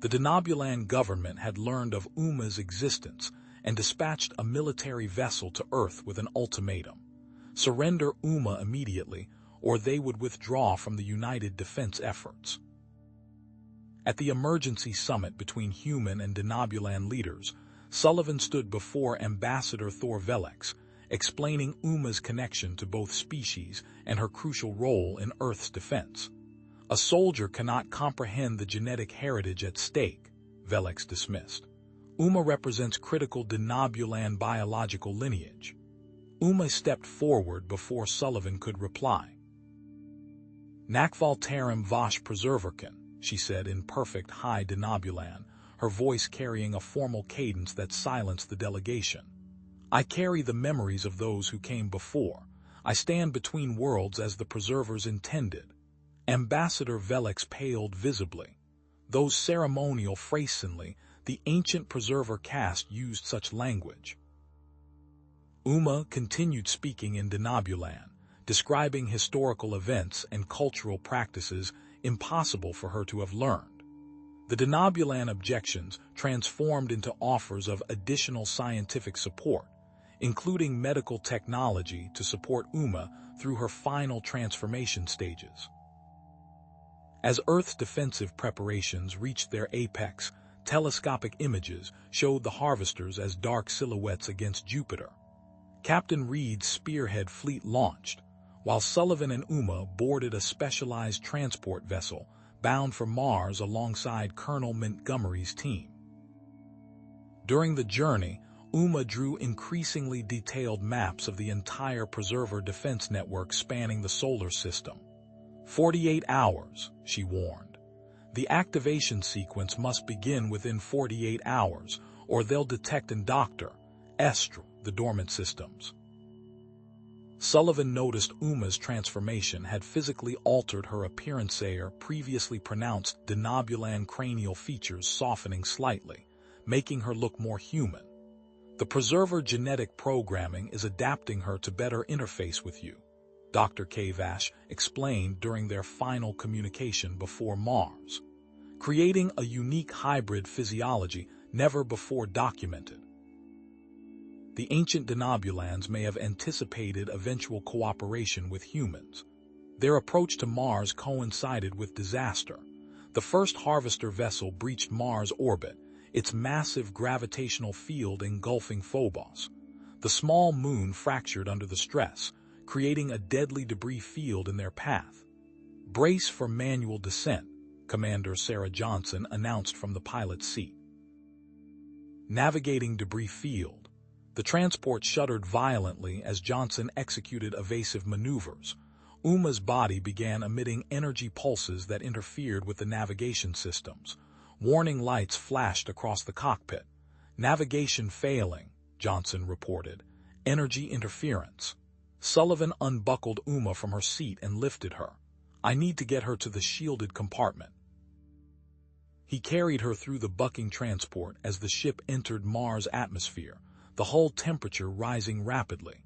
The Denobulan government had learned of Uma's existence and dispatched a military vessel to Earth with an ultimatum: surrender Uma immediately, or they would withdraw from the united defense efforts. At the emergency summit between human and Denobulan leaders, Sullivan stood before Ambassador Thor Velex, explaining Uma's connection to both species and her crucial role in Earth's defense. "A soldier cannot comprehend the genetic heritage at stake," Velex dismissed. "Uma represents critical Denobulan biological lineage." Uma stepped forward before Sullivan could reply. Nakval terim vash preserverkin, she said in perfect high denobulan, her voice carrying a formal cadence that silenced the delegation. I carry the memories of those who came before. I stand between worlds as the preservers intended. Ambassador Velix paled visibly. Those ceremonial phrasenly, the ancient preserver caste used such language. Uma continued speaking in denobulan, describing historical events and cultural practices impossible for her to have learned. The denobulan objections transformed into offers of additional scientific support, including medical technology to support Uma through her final transformation stages. As Earth's defensive preparations reached their apex, telescopic images showed the harvesters as dark silhouettes against Jupiter. Captain Reed's spearhead fleet launched, while Sullivan and Uma boarded a specialized transport vessel bound for Mars alongside Colonel Montgomery's team. During the journey, Uma drew increasingly detailed maps of the entire preserver defense network spanning the solar system. 48 hours, she warned. The activation sequence must begin within 48 hours, or they'll detect and doctor the dormant systems. Sullivan noticed Uma's transformation had physically altered her appearance, her previously pronounced denobulan cranial features softening slightly, making her look more human. The preserver genetic programming is adapting her to better interface with you, Dr. Kavash explained during their final communication before Mars, creating a unique hybrid physiology never before documented. The ancient denobulans may have anticipated eventual cooperation with humans. Their approach to Mars coincided with disaster. The first harvester vessel breached Mars' orbit, its massive gravitational field engulfing Phobos. The small moon fractured under the stress, creating a deadly debris field in their path. "Brace for manual descent," Commander Sarah Johnson announced from the pilot's seat. Navigating debris field. The transport shuddered violently as Johnson executed evasive maneuvers. Uma's body began emitting energy pulses that interfered with the navigation systems. Warning lights flashed across the cockpit. "Navigation failing," Johnson reported. "Energy interference." Sullivan unbuckled Uma from her seat and lifted her. "I need to get her to the shielded compartment." He carried her through the bucking transport as the ship entered Mars' atmosphere, the hull temperature rising rapidly.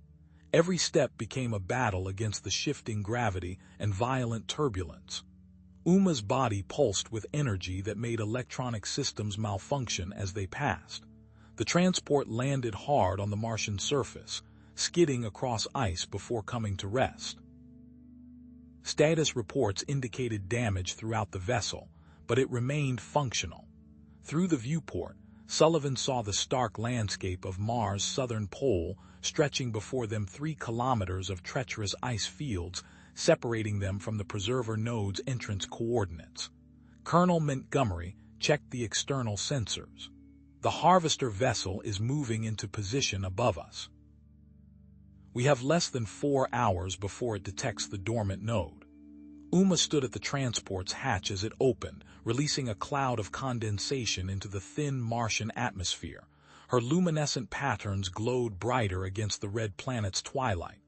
Every step became a battle against the shifting gravity and violent turbulence. Uma's body pulsed with energy that made electronic systems malfunction as they passed. The transport landed hard on the Martian surface, skidding across ice before coming to rest. Status reports indicated damage throughout the vessel, but it remained functional. Through the viewport, Sullivan saw the stark landscape of Mars' southern pole stretching before them 3 kilometers of treacherous ice fields, separating them from the preserver node's entrance coordinates. Colonel Montgomery checked the external sensors. "The harvester vessel is moving into position above us. We have less than 4 hours before it detects the dormant node." Uma stood at the transport's hatch as it opened, releasing a cloud of condensation into the thin Martian atmosphere. Her luminescent patterns glowed brighter against the red planet's twilight.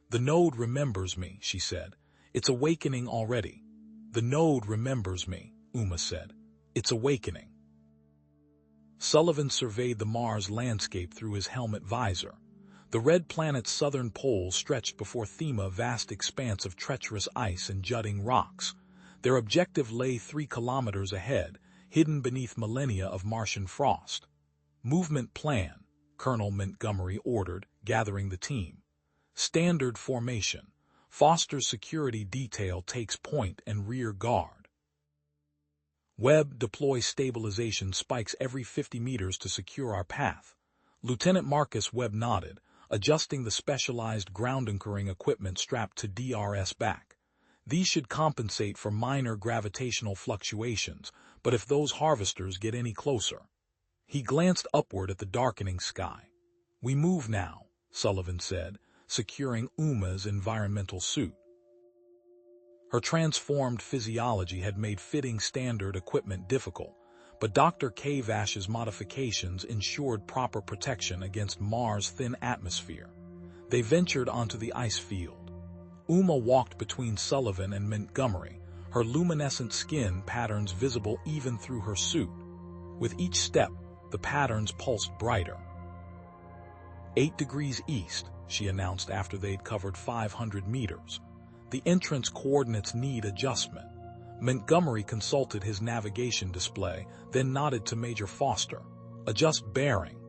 "The node remembers me," she said. "It's awakening already." "The node remembers me," Uma said. "It's awakening." Sullivan surveyed the Mars landscape through his helmet visor. The red planet's southern pole stretched before them, a vast expanse of treacherous ice and jutting rocks. Their objective lay 3 kilometers ahead, hidden beneath millennia of Martian frost. "Movement plan," Colonel Montgomery ordered, gathering the team. "Standard formation. Foster's security detail takes point and rear guard. Webb, deploy stabilization spikes every 50 meters to secure our path." Lieutenant Marcus Webb nodded, adjusting the specialized ground anchoring equipment strapped to DRS back. "These should compensate for minor gravitational fluctuations, but if those harvesters get any closer..." He glanced upward at the darkening sky. "We move now," Sullivan said, securing Uma's environmental suit. Her transformed physiology had made fitting standard equipment difficult, but Dr. Kavash's modifications ensured proper protection against Mars' thin atmosphere. They ventured onto the ice field. Uma walked between Sullivan and Montgomery, her luminescent skin patterns visible even through her suit. With each step, the patterns pulsed brighter. 8 degrees east, she announced after they'd covered 500 meters. The entrance coordinates need adjustment. Montgomery consulted his navigation display, then nodded to Major Foster. Adjust bearing.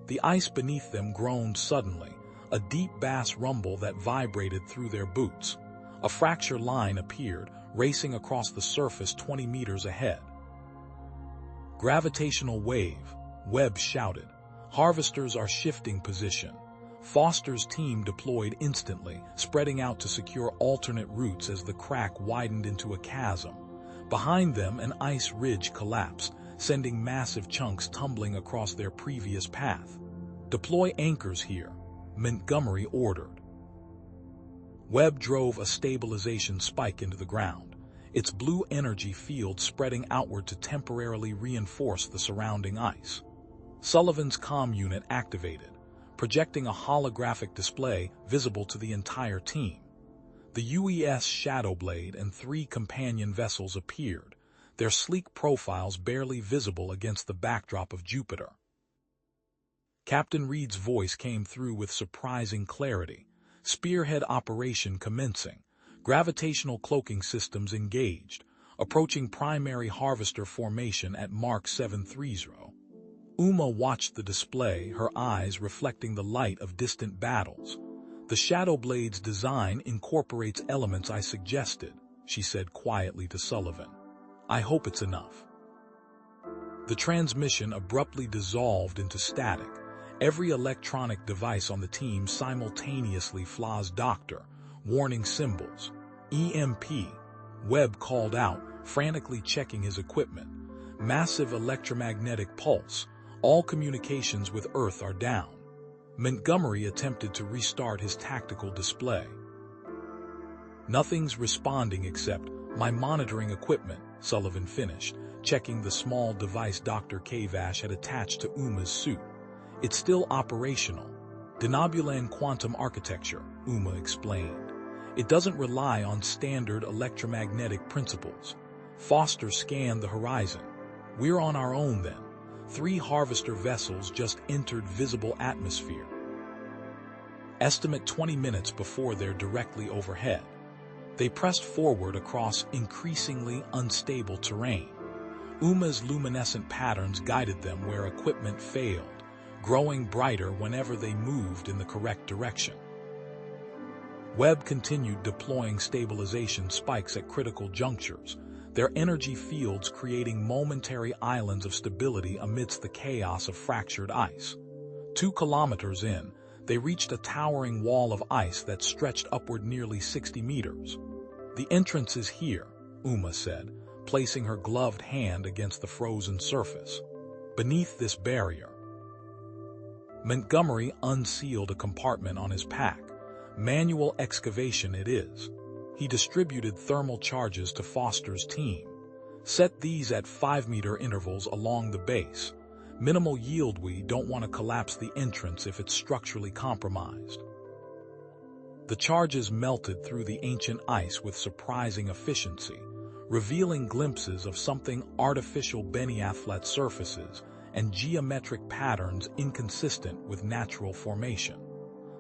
The ice beneath them groaned suddenly, a deep bass rumble that vibrated through their boots. A fracture line appeared, racing across the surface 20 meters ahead. Gravitational wave, Webb shouted. Harvesters are shifting position. Foster's team deployed instantly, spreading out to secure alternate routes as the crack widened into a chasm. Behind them, an ice ridge collapsed, sending massive chunks tumbling across their previous path. Deploy anchors here, Montgomery ordered. Webb drove a stabilization spike into the ground, its blue energy field spreading outward to temporarily reinforce the surrounding ice. Sullivan's comm unit activated, projecting a holographic display visible to the entire team. The UES Shadowblade and 3 companion vessels appeared, their sleek profiles barely visible against the backdrop of Jupiter. Captain Reed's voice came through with surprising clarity. Spearhead operation commencing. Gravitational cloaking systems engaged, approaching primary harvester formation at Mark 730. Uma watched the display, her eyes reflecting the light of distant battles. The Shadowblade's design incorporates elements I suggested, she said quietly to Sullivan. I hope it's enough. The transmission abruptly dissolved into static. Every electronic device on the team simultaneously flashed Doctor, warning symbols. EMP, Webb called out, frantically checking his equipment. Massive electromagnetic pulse. All communications with Earth are down. Montgomery attempted to restart his tactical display. Nothing's responding except my monitoring equipment, Sullivan finished, checking the small device Dr. Kavash had attached to Uma's suit. It's still operational. Denobulan quantum architecture, Uma explained. It doesn't rely on standard electromagnetic principles. Foster scanned the horizon. We're on our own then. 3 harvester vessels just entered visible atmosphere. Estimate 20 minutes before they're directly overhead. They pressed forward across increasingly unstable terrain. Uma's luminescent patterns guided them where equipment failed, growing brighter whenever they moved in the correct direction. Webb continued deploying stabilization spikes at critical junctures, their energy fields creating momentary islands of stability amidst the chaos of fractured ice. 2 kilometers in, they reached a towering wall of ice that stretched upward nearly 60 meters. The entrance is here, Uma said, placing her gloved hand against the frozen surface. Beneath this barrier. Montgomery unsealed a compartment on his pack. Manual excavation it is. He distributed thermal charges to Foster's team. Set these at 5-meter intervals along the base. Minimal yield. We don't want to collapse the entrance if it's structurally compromised. The charges melted through the ancient ice with surprising efficiency, revealing glimpses of something artificial beniathlet surfaces and geometric patterns inconsistent with natural formation.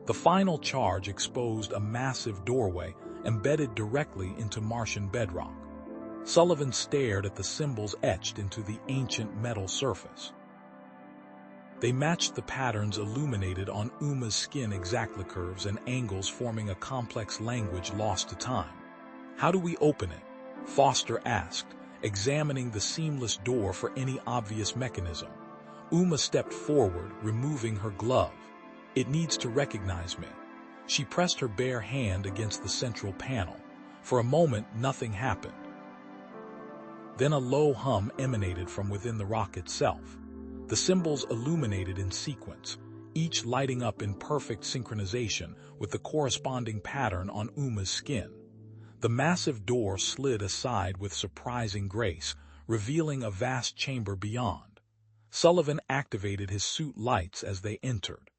The final charge exposed a massive doorway embedded directly into Martian bedrock. Sullivan stared at the symbols etched into the ancient metal surface. They matched the patterns illuminated on Uma's skin, exactly curves and angles forming a complex language lost to time. How do we open it? Foster asked, examining the seamless door for any obvious mechanism. Uma stepped forward, removing her glove. It needs to recognize me. She pressed her bare hand against the central panel. For a moment, nothing happened. Then a low hum emanated from within the rock itself. The symbols illuminated in sequence, each lighting up in perfect synchronization with the corresponding pattern on Uma's skin. The massive door slid aside with surprising grace, revealing a vast chamber beyond. Sullivan activated his suit lights as they entered.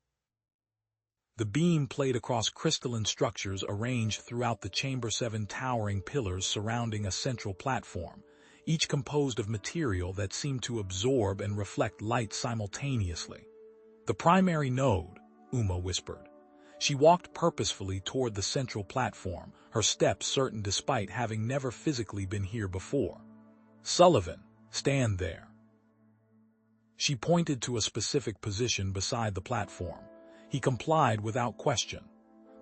The beam played across crystalline structures arranged throughout the chamber, 7 towering pillars surrounding a central platform, each composed of material that seemed to absorb and reflect light simultaneously. "The primary node," Uma whispered. She walked purposefully toward the central platform, her steps certain despite having never physically been here before. "Sullivan, stand there." She pointed to a specific position beside the platform. He complied without question.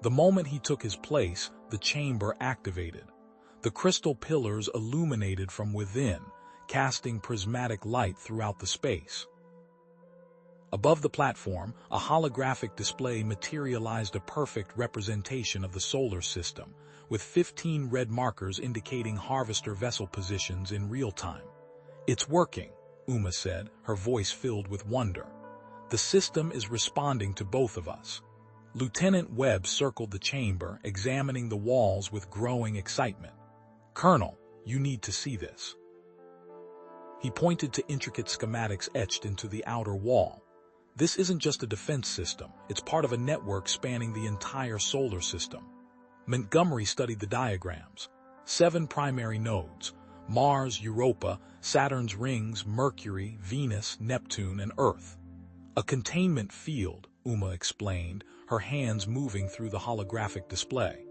The moment he took his place, the chamber activated. The crystal pillars illuminated from within, casting prismatic light throughout the space. Above the platform, a holographic display materialized, a perfect representation of the solar system, with 15 red markers indicating harvester vessel positions in real time. "It's working," Uma said, her voice filled with wonder. "The system is responding to both of us." Lieutenant Webb circled the chamber, examining the walls with growing excitement. "Colonel, you need to see this." He pointed to intricate schematics etched into the outer wall. "This isn't just a defense system, it's part of a network spanning the entire solar system." Montgomery studied the diagrams. 7 primary nodes: Mars, Europa, Saturn's rings, Mercury, Venus, Neptune, and Earth. "A containment field," Uma explained, her hands moving through the holographic display.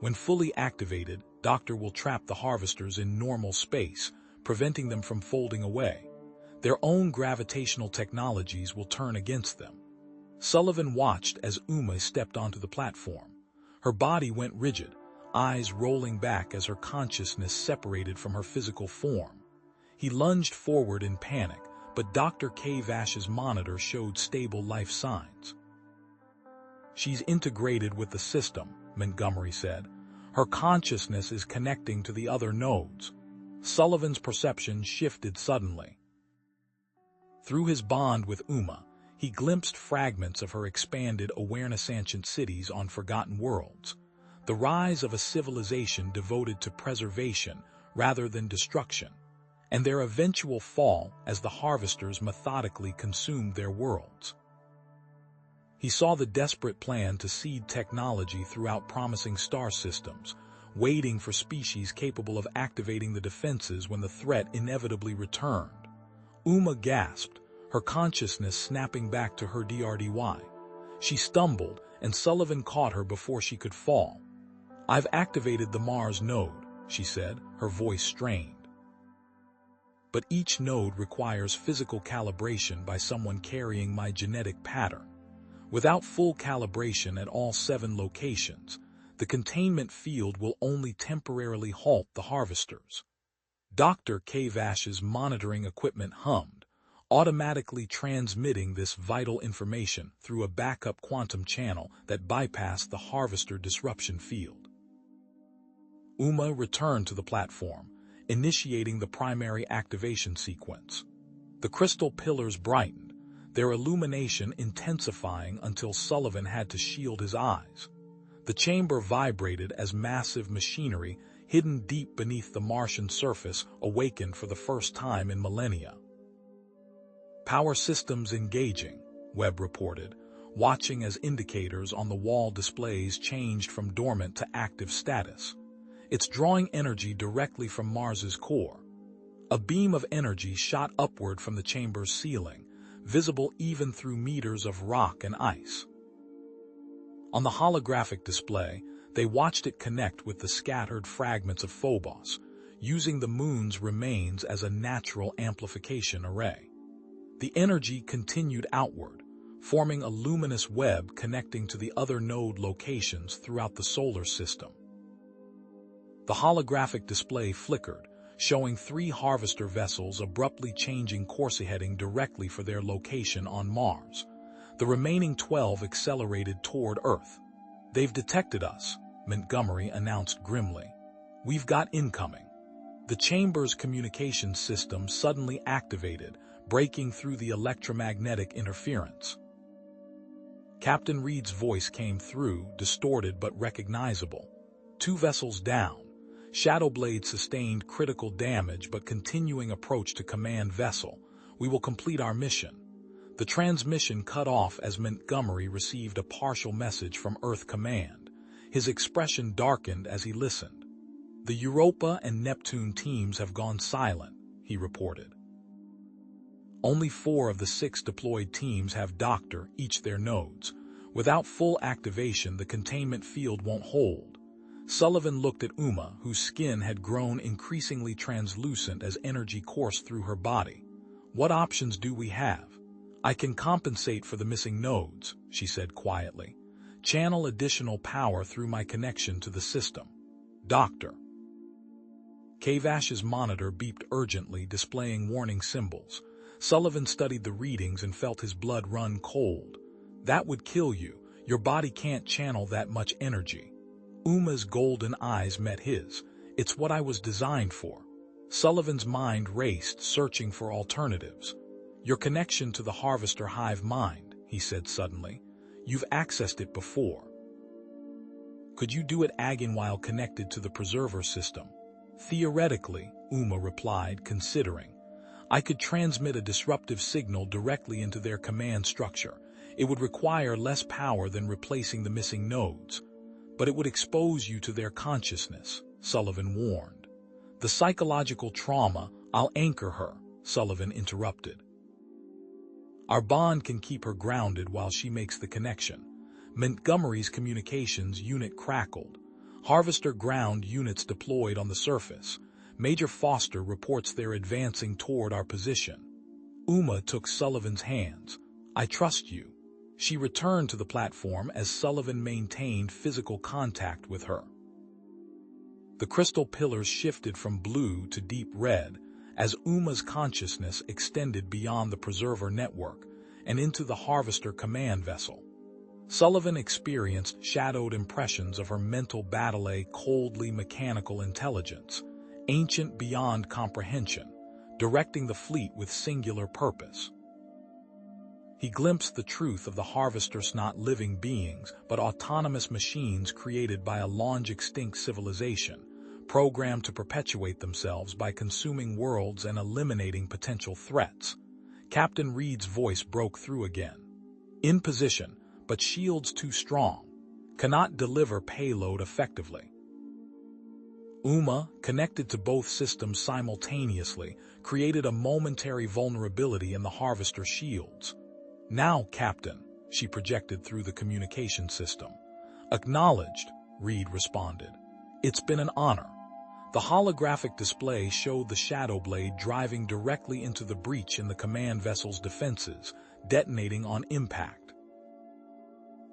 "When fully activated, Doctor will trap the harvesters in normal space, preventing them from folding away. Their own gravitational technologies will turn against them." Sullivan watched as Uma stepped onto the platform. Her body went rigid, eyes rolling back as her consciousness separated from her physical form. He lunged forward in panic, but Dr. K. Vash's monitor showed stable life signs. "She's integrated with the system," Montgomery said. "Her consciousness is connecting to the other nodes." Sullivan's perception shifted suddenly. Through his bond with Uma, he glimpsed fragments of her expanded awareness, ancient cities on forgotten worlds, the rise of a civilization devoted to preservation rather than destruction, and their eventual fall as the harvesters methodically consumed their worlds. He saw the desperate plan to seed technology throughout promising star systems, waiting for species capable of activating the defenses when the threat inevitably returned. Uma gasped, her consciousness snapping back to her DRDY. She stumbled, and Sullivan caught her before she could fall. "I've activated the Mars node," she said, her voice strained. "But each node requires physical calibration by someone carrying my genetic pattern. Without full calibration at all 7 locations, the containment field will only temporarily halt the harvesters." Dr. K. Vash's monitoring equipment hummed, automatically transmitting this vital information through a backup quantum channel that bypassed the harvester disruption field. Uma returned to the platform, initiating the primary activation sequence. The crystal pillars brightened, their illumination intensifying until Sullivan had to shield his eyes. The chamber vibrated as massive machinery hidden deep beneath the Martian surface awakened for the first time in millennia. "Power systems engaging," Webb reported, watching as indicators on the wall displays changed from dormant to active status. "It's drawing energy directly from Mars's core." A beam of energy shot upward from the chamber's ceiling, visible even through meters of rock and ice. On the holographic display, they watched it connect with the scattered fragments of Phobos, using the moon's remains as a natural amplification array. The energy continued outward, forming a luminous web connecting to the other node locations throughout the solar system. The holographic display flickered, showing 3 harvester vessels abruptly changing course heading directly for their location on Mars. The remaining 12 accelerated toward Earth. "They've detected us," Montgomery announced grimly. "We've got incoming." The chamber's communication system suddenly activated, breaking through the electromagnetic interference. Captain Reed's voice came through, distorted but recognizable. 2 vessels down. Shadowblade sustained critical damage but continuing approach to command vessel. We will complete our mission. The transmission cut off as Montgomery received a partial message from Earth Command. His expression darkened as he listened. The Europa and Neptune teams have gone silent, he reported. Only 4 of the 6 deployed teams have Doctor each their nodes. Without full activation, the containment field won't hold. Sullivan looked at Uma, whose skin had grown increasingly translucent as energy coursed through her body. What options do we have? I can compensate for the missing nodes, she said quietly. Channel additional power through my connection to the system. Doctor. Kavash's monitor beeped urgently, displaying warning symbols. Sullivan studied the readings and felt his blood run cold. That would kill you. Your body can't channel that much energy. Uma's golden eyes met his. It's what I was designed for. Sullivan's mind raced, searching for alternatives. Your connection to the Harvester hive mind, he said suddenly. You've accessed it before. Could you do it again while connected to the preserver system? Theoretically, Uma replied, considering. I could transmit a disruptive signal directly into their command structure. It would require less power than replacing the missing nodes. But it would expose you to their consciousness, Sullivan warned. The psychological trauma, I'll anchor her, Sullivan interrupted. Our bond can keep her grounded while she makes the connection. Montgomery's communications unit crackled. Harvester ground units deployed on the surface. Major Foster reports they're advancing toward our position. Uma took Sullivan's hands. I trust you. She returned to the platform as Sullivan maintained physical contact with her. The crystal pillars shifted from blue to deep red as Uma's consciousness extended beyond the preserver network and into the Harvester command vessel. Sullivan experienced shadowed impressions of her mental battle, a coldly mechanical intelligence, ancient beyond comprehension, directing the fleet with singular purpose. He glimpsed the truth of the Harvesters, not living beings, but autonomous machines created by a long-extinct civilization, programmed to perpetuate themselves by consuming worlds and eliminating potential threats. Captain Reed's voice broke through again. In position, but shields too strong. Cannot deliver payload effectively. Uma, connected to both systems simultaneously, created a momentary vulnerability in the Harvester shields. Now, Captain, she projected through the communication system. Acknowledged, Reed responded. It's been an honor. The holographic display showed the Shadowblade driving directly into the breach in the command vessel's defenses, detonating on impact.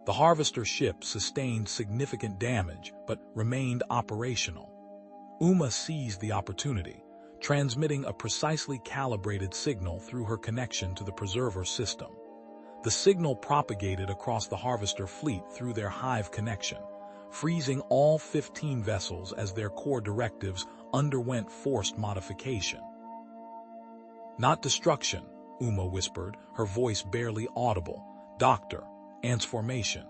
The Harvester ship sustained significant damage, but remained operational. Uma seized the opportunity, transmitting a precisely calibrated signal through her connection to the preserver system. The signal propagated across the Harvester fleet through their hive connection, freezing all 15 vessels as their core directives underwent forced modification. Not destruction, Uma whispered, her voice barely audible. Doctor, transformation.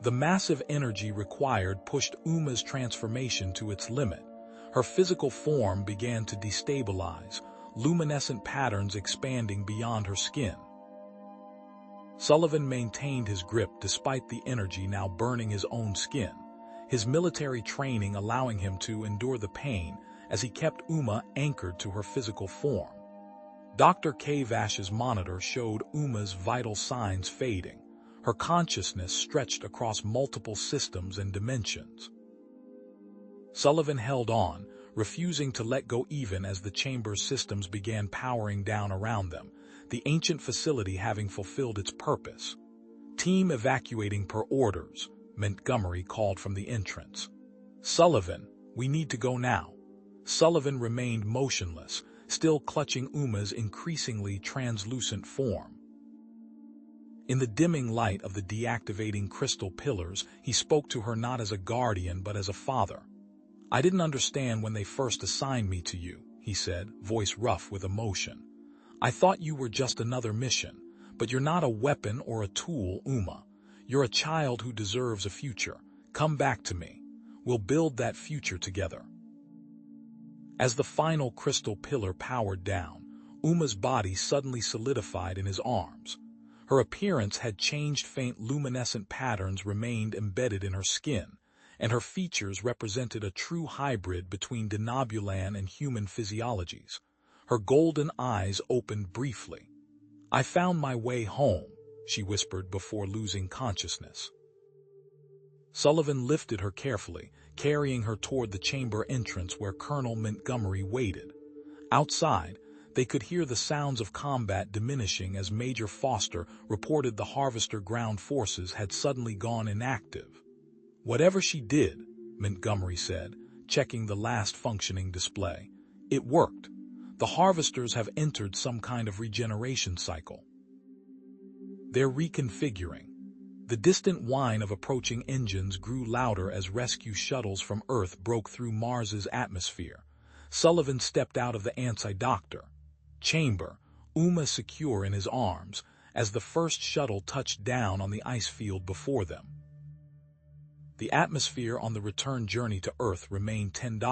The massive energy required pushed Uma's transformation to its limit. Her physical form began to destabilize, luminescent patterns expanding beyond her skin. Sullivan maintained his grip despite the energy now burning his own skin, his military training allowing him to endure the pain as he kept Uma anchored to her physical form. Dr. Kavash's monitor showed Uma's vital signs fading, her consciousness stretched across multiple systems and dimensions. Sullivan held on, refusing to let go even as the chamber's systems began powering down around them, the ancient facility having fulfilled its purpose. Team evacuating per orders, Montgomery called from the entrance. Sullivan, we need to go now. Sullivan remained motionless, still clutching Uma's increasingly translucent form. In the dimming light of the deactivating crystal pillars, he spoke to her not as a guardian but as a father. I didn't understand when they first assigned me to you, he said, voice rough with emotion. I thought you were just another mission, but you're not a weapon or a tool, Uma. You're a child who deserves a future. Come back to me. We'll build that future together. As the final crystal pillar powered down, Uma's body suddenly solidified in his arms. Her appearance had changed. Faint luminescent patterns remained embedded in her skin, and her features represented a true hybrid between denobulan and human physiologies. Her golden eyes opened briefly. "I found my way home," she whispered before losing consciousness. Sullivan lifted her carefully, carrying her toward the chamber entrance where Colonel Montgomery waited. Outside, they could hear the sounds of combat diminishing as Major Foster reported the Harvester ground forces had suddenly gone inactive. "Whatever she did," Montgomery said, checking the last functioning display, "it worked. The Harvesters have entered some kind of regeneration cycle. They're reconfiguring." The distant whine of approaching engines grew louder as rescue shuttles from Earth broke through Mars's atmosphere. Sullivan stepped out of the anti-doctor chamber, Uma secure in his arms, as the first shuttle touched down on the ice field before them. The atmosphere on the return journey to Earth remained tense.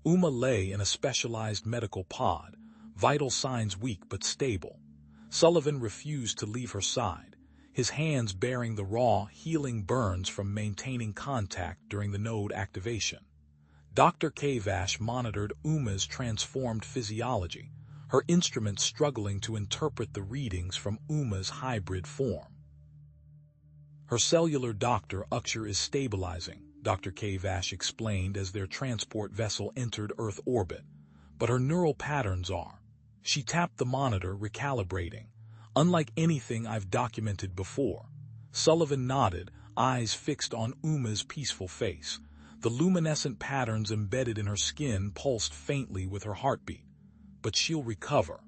Uma lay in a specialized medical pod, vital signs weak but stable. Sullivan refused to leave her side, his hands bearing the raw, healing burns from maintaining contact during the node activation. Dr. Kavash monitored Uma's transformed physiology, her instruments struggling to interpret the readings from Uma's hybrid form. "Her cellular Dr. Uxer is stabilizing," Dr. Kavash explained as their transport vessel entered Earth orbit, "but her neural patterns are." She tapped the monitor, recalibrating. "Unlike anything I've documented before." Sullivan nodded, eyes fixed on Uma's peaceful face. The luminescent patterns embedded in her skin pulsed faintly with her heartbeat. "But she'll recover."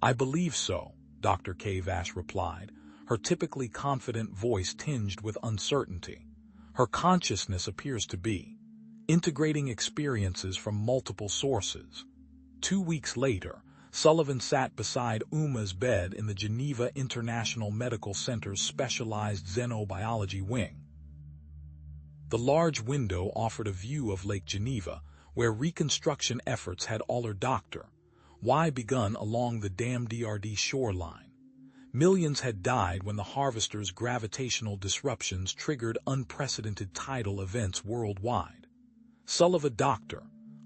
"I believe so," Dr. Kavash replied, her typically confident voice tinged with uncertainty. "Her consciousness appears to be integrating experiences from multiple sources." 2 weeks later, Sullivan sat beside Uma's bed in the Geneva International Medical Center's specialized xenobiology wing. The large window offered a view of Lake Geneva, where reconstruction efforts had begun along the DRD shoreline. Millions had died when the Harvester's gravitational disruptions triggered unprecedented tidal events worldwide. Sullivan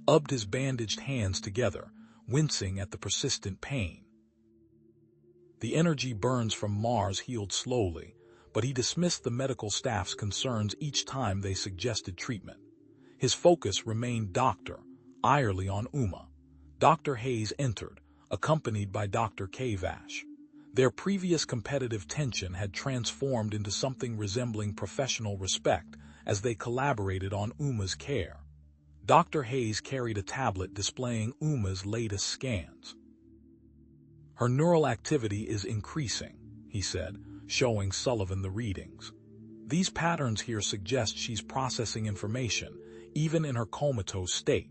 rubbed his bandaged hands together, wincing at the persistent pain. The energy burns from Mars healed slowly, but he dismissed the medical staff's concerns each time they suggested treatment. His focus remained entirely on Uma. Dr. Hayes entered, accompanied by Dr. Kavash. Their previous competitive tension had transformed into something resembling professional respect as they collaborated on Uma's care. Dr. Hayes carried a tablet displaying Uma's latest scans. "Her neural activity is increasing," he said, showing Sullivan the readings. "These patterns here suggest she's processing information, even in her comatose state."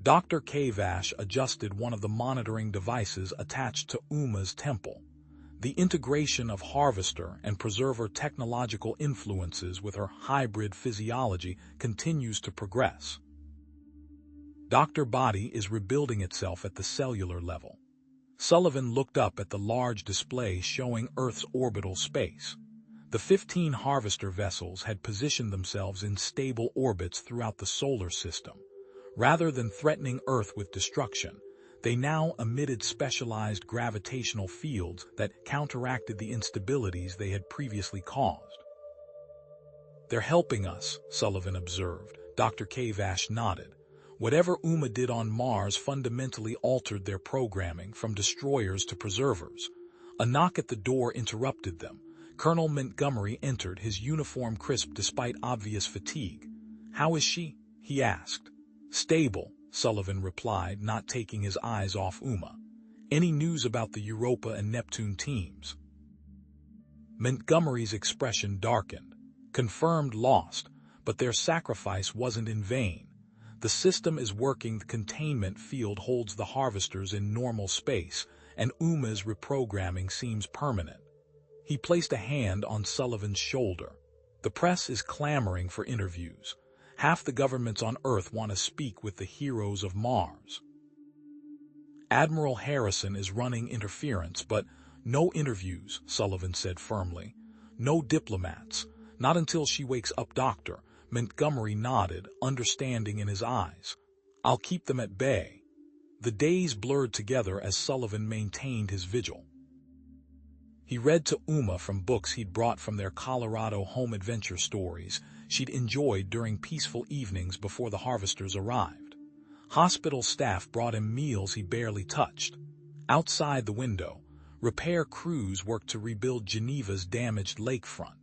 Dr. Kavash adjusted one of the monitoring devices attached to Uma's temple. The integration of Harvester and Preserver technological influences with her hybrid physiology continues to progress. Dr. Body is rebuilding itself at the cellular level. Sullivan looked up at the large display showing Earth's orbital space. The 15 Harvester vessels had positioned themselves in stable orbits throughout the solar system. Rather than threatening Earth with destruction, they now emitted specialized gravitational fields that counteracted the instabilities they had previously caused. "They're helping us," Sullivan observed. Dr. Kavash nodded. "Whatever Uma did on Mars fundamentally altered their programming from destroyers to preservers." A knock at the door interrupted them. Colonel Montgomery entered, his uniform crisp despite obvious fatigue. "How is she?" he asked. "Stable," Sullivan replied, not taking his eyes off Uma. "Any news about the Europa and Neptune teams?" Montgomery's expression darkened. "Confirmed lost, but their sacrifice wasn't in vain. The system is working. The containment field holds the Harvesters in normal space, and Uma's reprogramming seems permanent." He placed a hand on Sullivan's shoulder. The press is clamoring for interviews. Half the governments on Earth want to speak with the heroes of Mars. Admiral Harrison is running interference, but no interviews, Sullivan said firmly. No diplomats. Not until she wakes up, Doctor. Montgomery nodded, understanding in his eyes. I'll keep them at bay. The days blurred together as Sullivan maintained his vigil. He read to Uma from books he'd brought from their Colorado home adventure stories she'd enjoyed during peaceful evenings before the harvesters arrived. Hospital staff brought him meals he barely touched. Outside the window, repair crews worked to rebuild Geneva's damaged lakefront.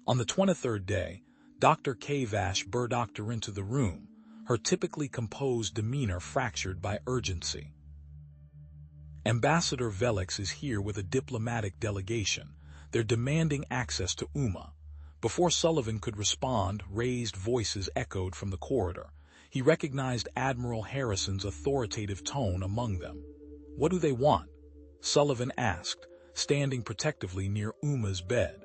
On the 23rd day, Dr. Kavash burdocked her into the room, her typically composed demeanor fractured by urgency. Ambassador Velix is here with a diplomatic delegation. They're demanding access to Uma. Before Sullivan could respond, raised voices echoed from the corridor. He recognized Admiral Harrison's authoritative tone among them. What do they want? Sullivan asked, standing protectively near Uma's bed.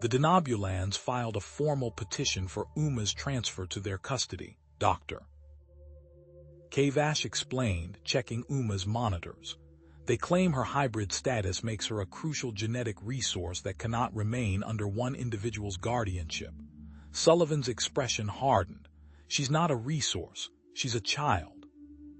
The Denobulans filed a formal petition for Uma's transfer to their custody, Doctor. Kavash explained, checking Uma's monitors. They claim her hybrid status makes her a crucial genetic resource that cannot remain under one individual's guardianship. Sullivan's expression hardened. She's not a resource, she's a child.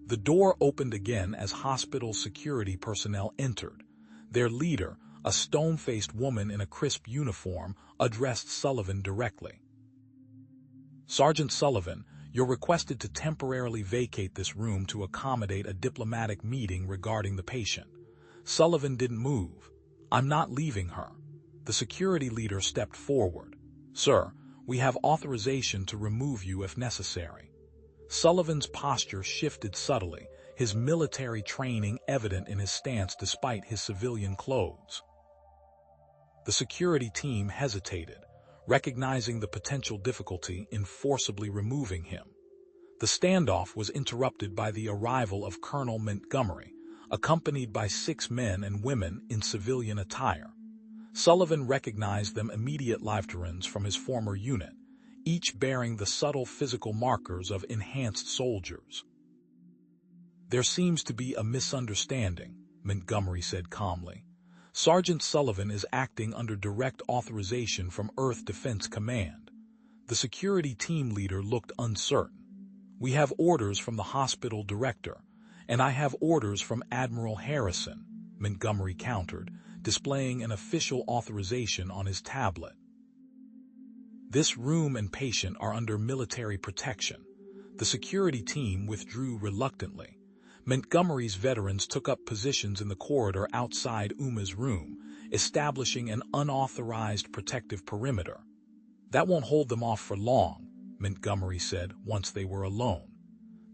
The door opened again as hospital security personnel entered. Their leader, a stone-faced woman in a crisp uniform, addressed Sullivan directly. Sergeant Sullivan, you're requested to temporarily vacate this room to accommodate a diplomatic meeting regarding the patient. Sullivan didn't move. I'm not leaving her. The security leader stepped forward. Sir, we have authorization to remove you if necessary. Sullivan's posture shifted subtly, his military training evident in his stance despite his civilian clothes. The security team hesitated, recognizing the potential difficulty in forcibly removing him. The standoff was interrupted by the arrival of Colonel Montgomery, accompanied by 6 men and women in civilian attire. Sullivan recognized them immediate Liveterans from his former unit, each bearing the subtle physical markers of enhanced soldiers. There seems to be a misunderstanding, Montgomery said calmly. Sergeant Sullivan is acting under direct authorization from Earth Defense Command. The security team leader looked uncertain. We have orders from the hospital director, and I have orders from Admiral Harrison, Montgomery countered, displaying an official authorization on his tablet. This room and patient are under military protection. The security team withdrew reluctantly. Montgomery's veterans took up positions in the corridor outside Uma's room, establishing an unauthorized protective perimeter. That won't hold them off for long, Montgomery said once they were alone.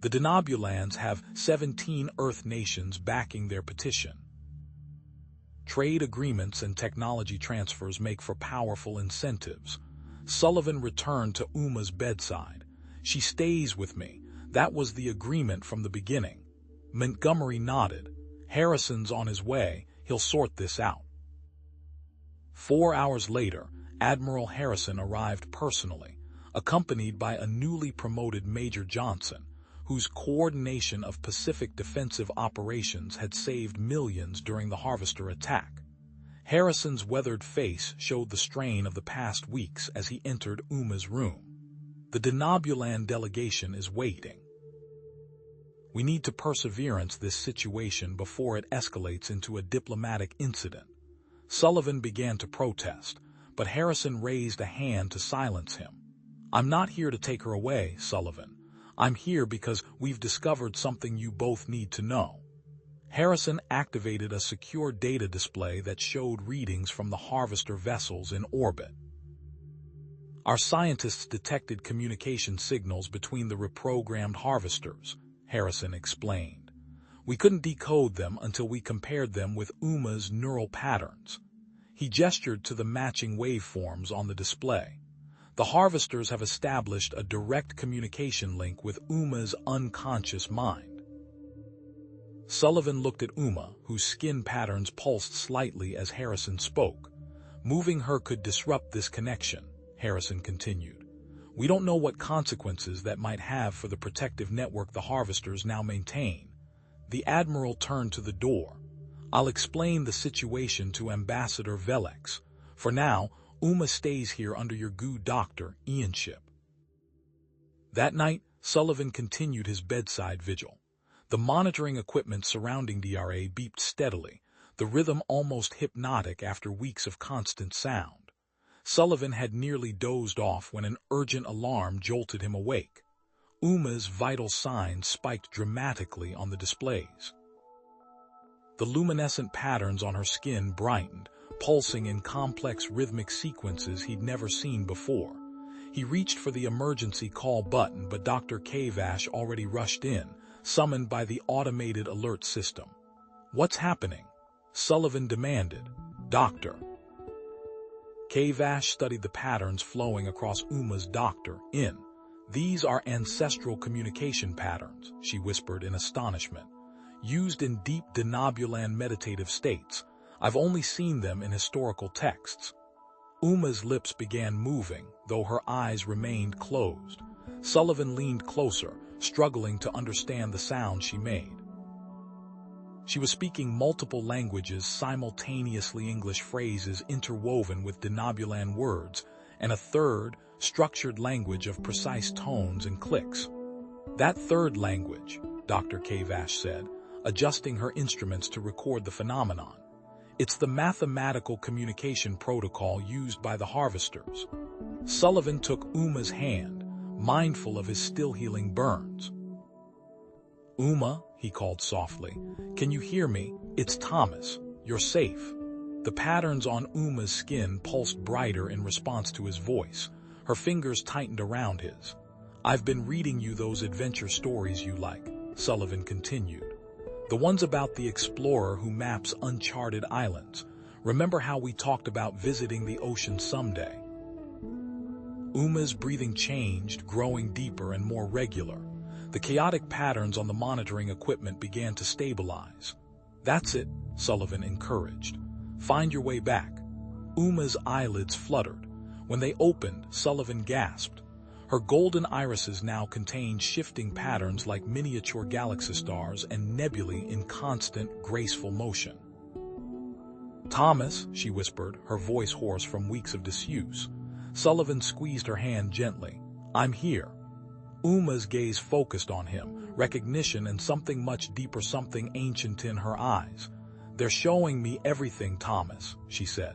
The Denobulans have 17 Earth nations backing their petition. Trade agreements and technology transfers make for powerful incentives. Sullivan returned to Uma's bedside. She stays with me. That was the agreement from the beginning. Montgomery nodded. Harrison's on his way. He'll sort this out. 4 hours later, Admiral Harrison arrived personally, accompanied by a newly promoted Major Johnson, whose coordination of Pacific defensive operations had saved millions during the Harvester attack. Harrison's weathered face showed the strain of the past weeks as he entered Uma's room. The Denobulan delegation is waiting. We need to perseverance this situation before it escalates into a diplomatic incident. Sullivan began to protest, but Harrison raised a hand to silence him. I'm not here to take her away, Sullivan. I'm here because we've discovered something you both need to know. Harrison activated a secure data display that showed readings from the Harvester vessels in orbit. Our scientists detected communication signals between the reprogrammed Harvesters, Harrison explained. We couldn't decode them until we compared them with Uma's neural patterns. He gestured to the matching waveforms on the display. The Harvesters have established a direct communication link with Uma's unconscious mind. Sullivan looked at Uma, whose skin patterns pulsed slightly as Harrison spoke. Moving her could disrupt this connection, Harrison continued. We don't know what consequences that might have for the protective network the Harvesters now maintain. The Admiral turned to the door. I'll explain the situation to Ambassador Velex. For now, Uma stays here under your good doctor, Ianship. That night, Sullivan continued his bedside vigil. The monitoring equipment surrounding DRA beeped steadily, the rhythm almost hypnotic after weeks of constant sound. Sullivan had nearly dozed off when an urgent alarm jolted him awake. Uma's vital signs spiked dramatically on the displays. The luminescent patterns on her skin brightened, pulsing in complex rhythmic sequences he'd never seen before. He reached for the emergency call button, but Dr. Kavash already rushed in, summoned by the automated alert system. What's happening? Sullivan demanded. Doctor. Kavash studied the patterns flowing across Uma's doctor. These are ancestral communication patterns, she whispered in astonishment. Used in deep denobulan meditative states. I've only seen them in historical texts. Uma's lips began moving, though her eyes remained closed. Sullivan leaned closer, struggling to understand the sound she made. She was speaking multiple languages simultaneously, English phrases interwoven with denobulan words, and a third, structured language of precise tones and clicks. That third language, Dr. Kavash said, adjusting her instruments to record the phenomenon. It's the mathematical communication protocol used by the Harvesters. Sullivan took Uma's hand, mindful of his still-healing burns. Uma, he called softly, can you hear me? It's Thomas. You're safe. The patterns on Uma's skin pulsed brighter in response to his voice. Her fingers tightened around his. I've been reading you those adventure stories you like, Sullivan continued. The ones about the explorer who maps uncharted islands. Remember how we talked about visiting the ocean someday? Uma's breathing changed, growing deeper and more regular. The chaotic patterns on the monitoring equipment began to stabilize. That's it, Sullivan encouraged. Find your way back. Uma's eyelids fluttered. When they opened, Sullivan gasped. Her golden irises now contained shifting patterns like miniature galaxy stars and nebulae in constant, graceful motion. Thomas, she whispered, her voice hoarse from weeks of disuse. Sullivan squeezed her hand gently. I'm here. Uma's gaze focused on him, recognition and something much deeper, something ancient in her eyes. They're showing me everything, Thomas, she said.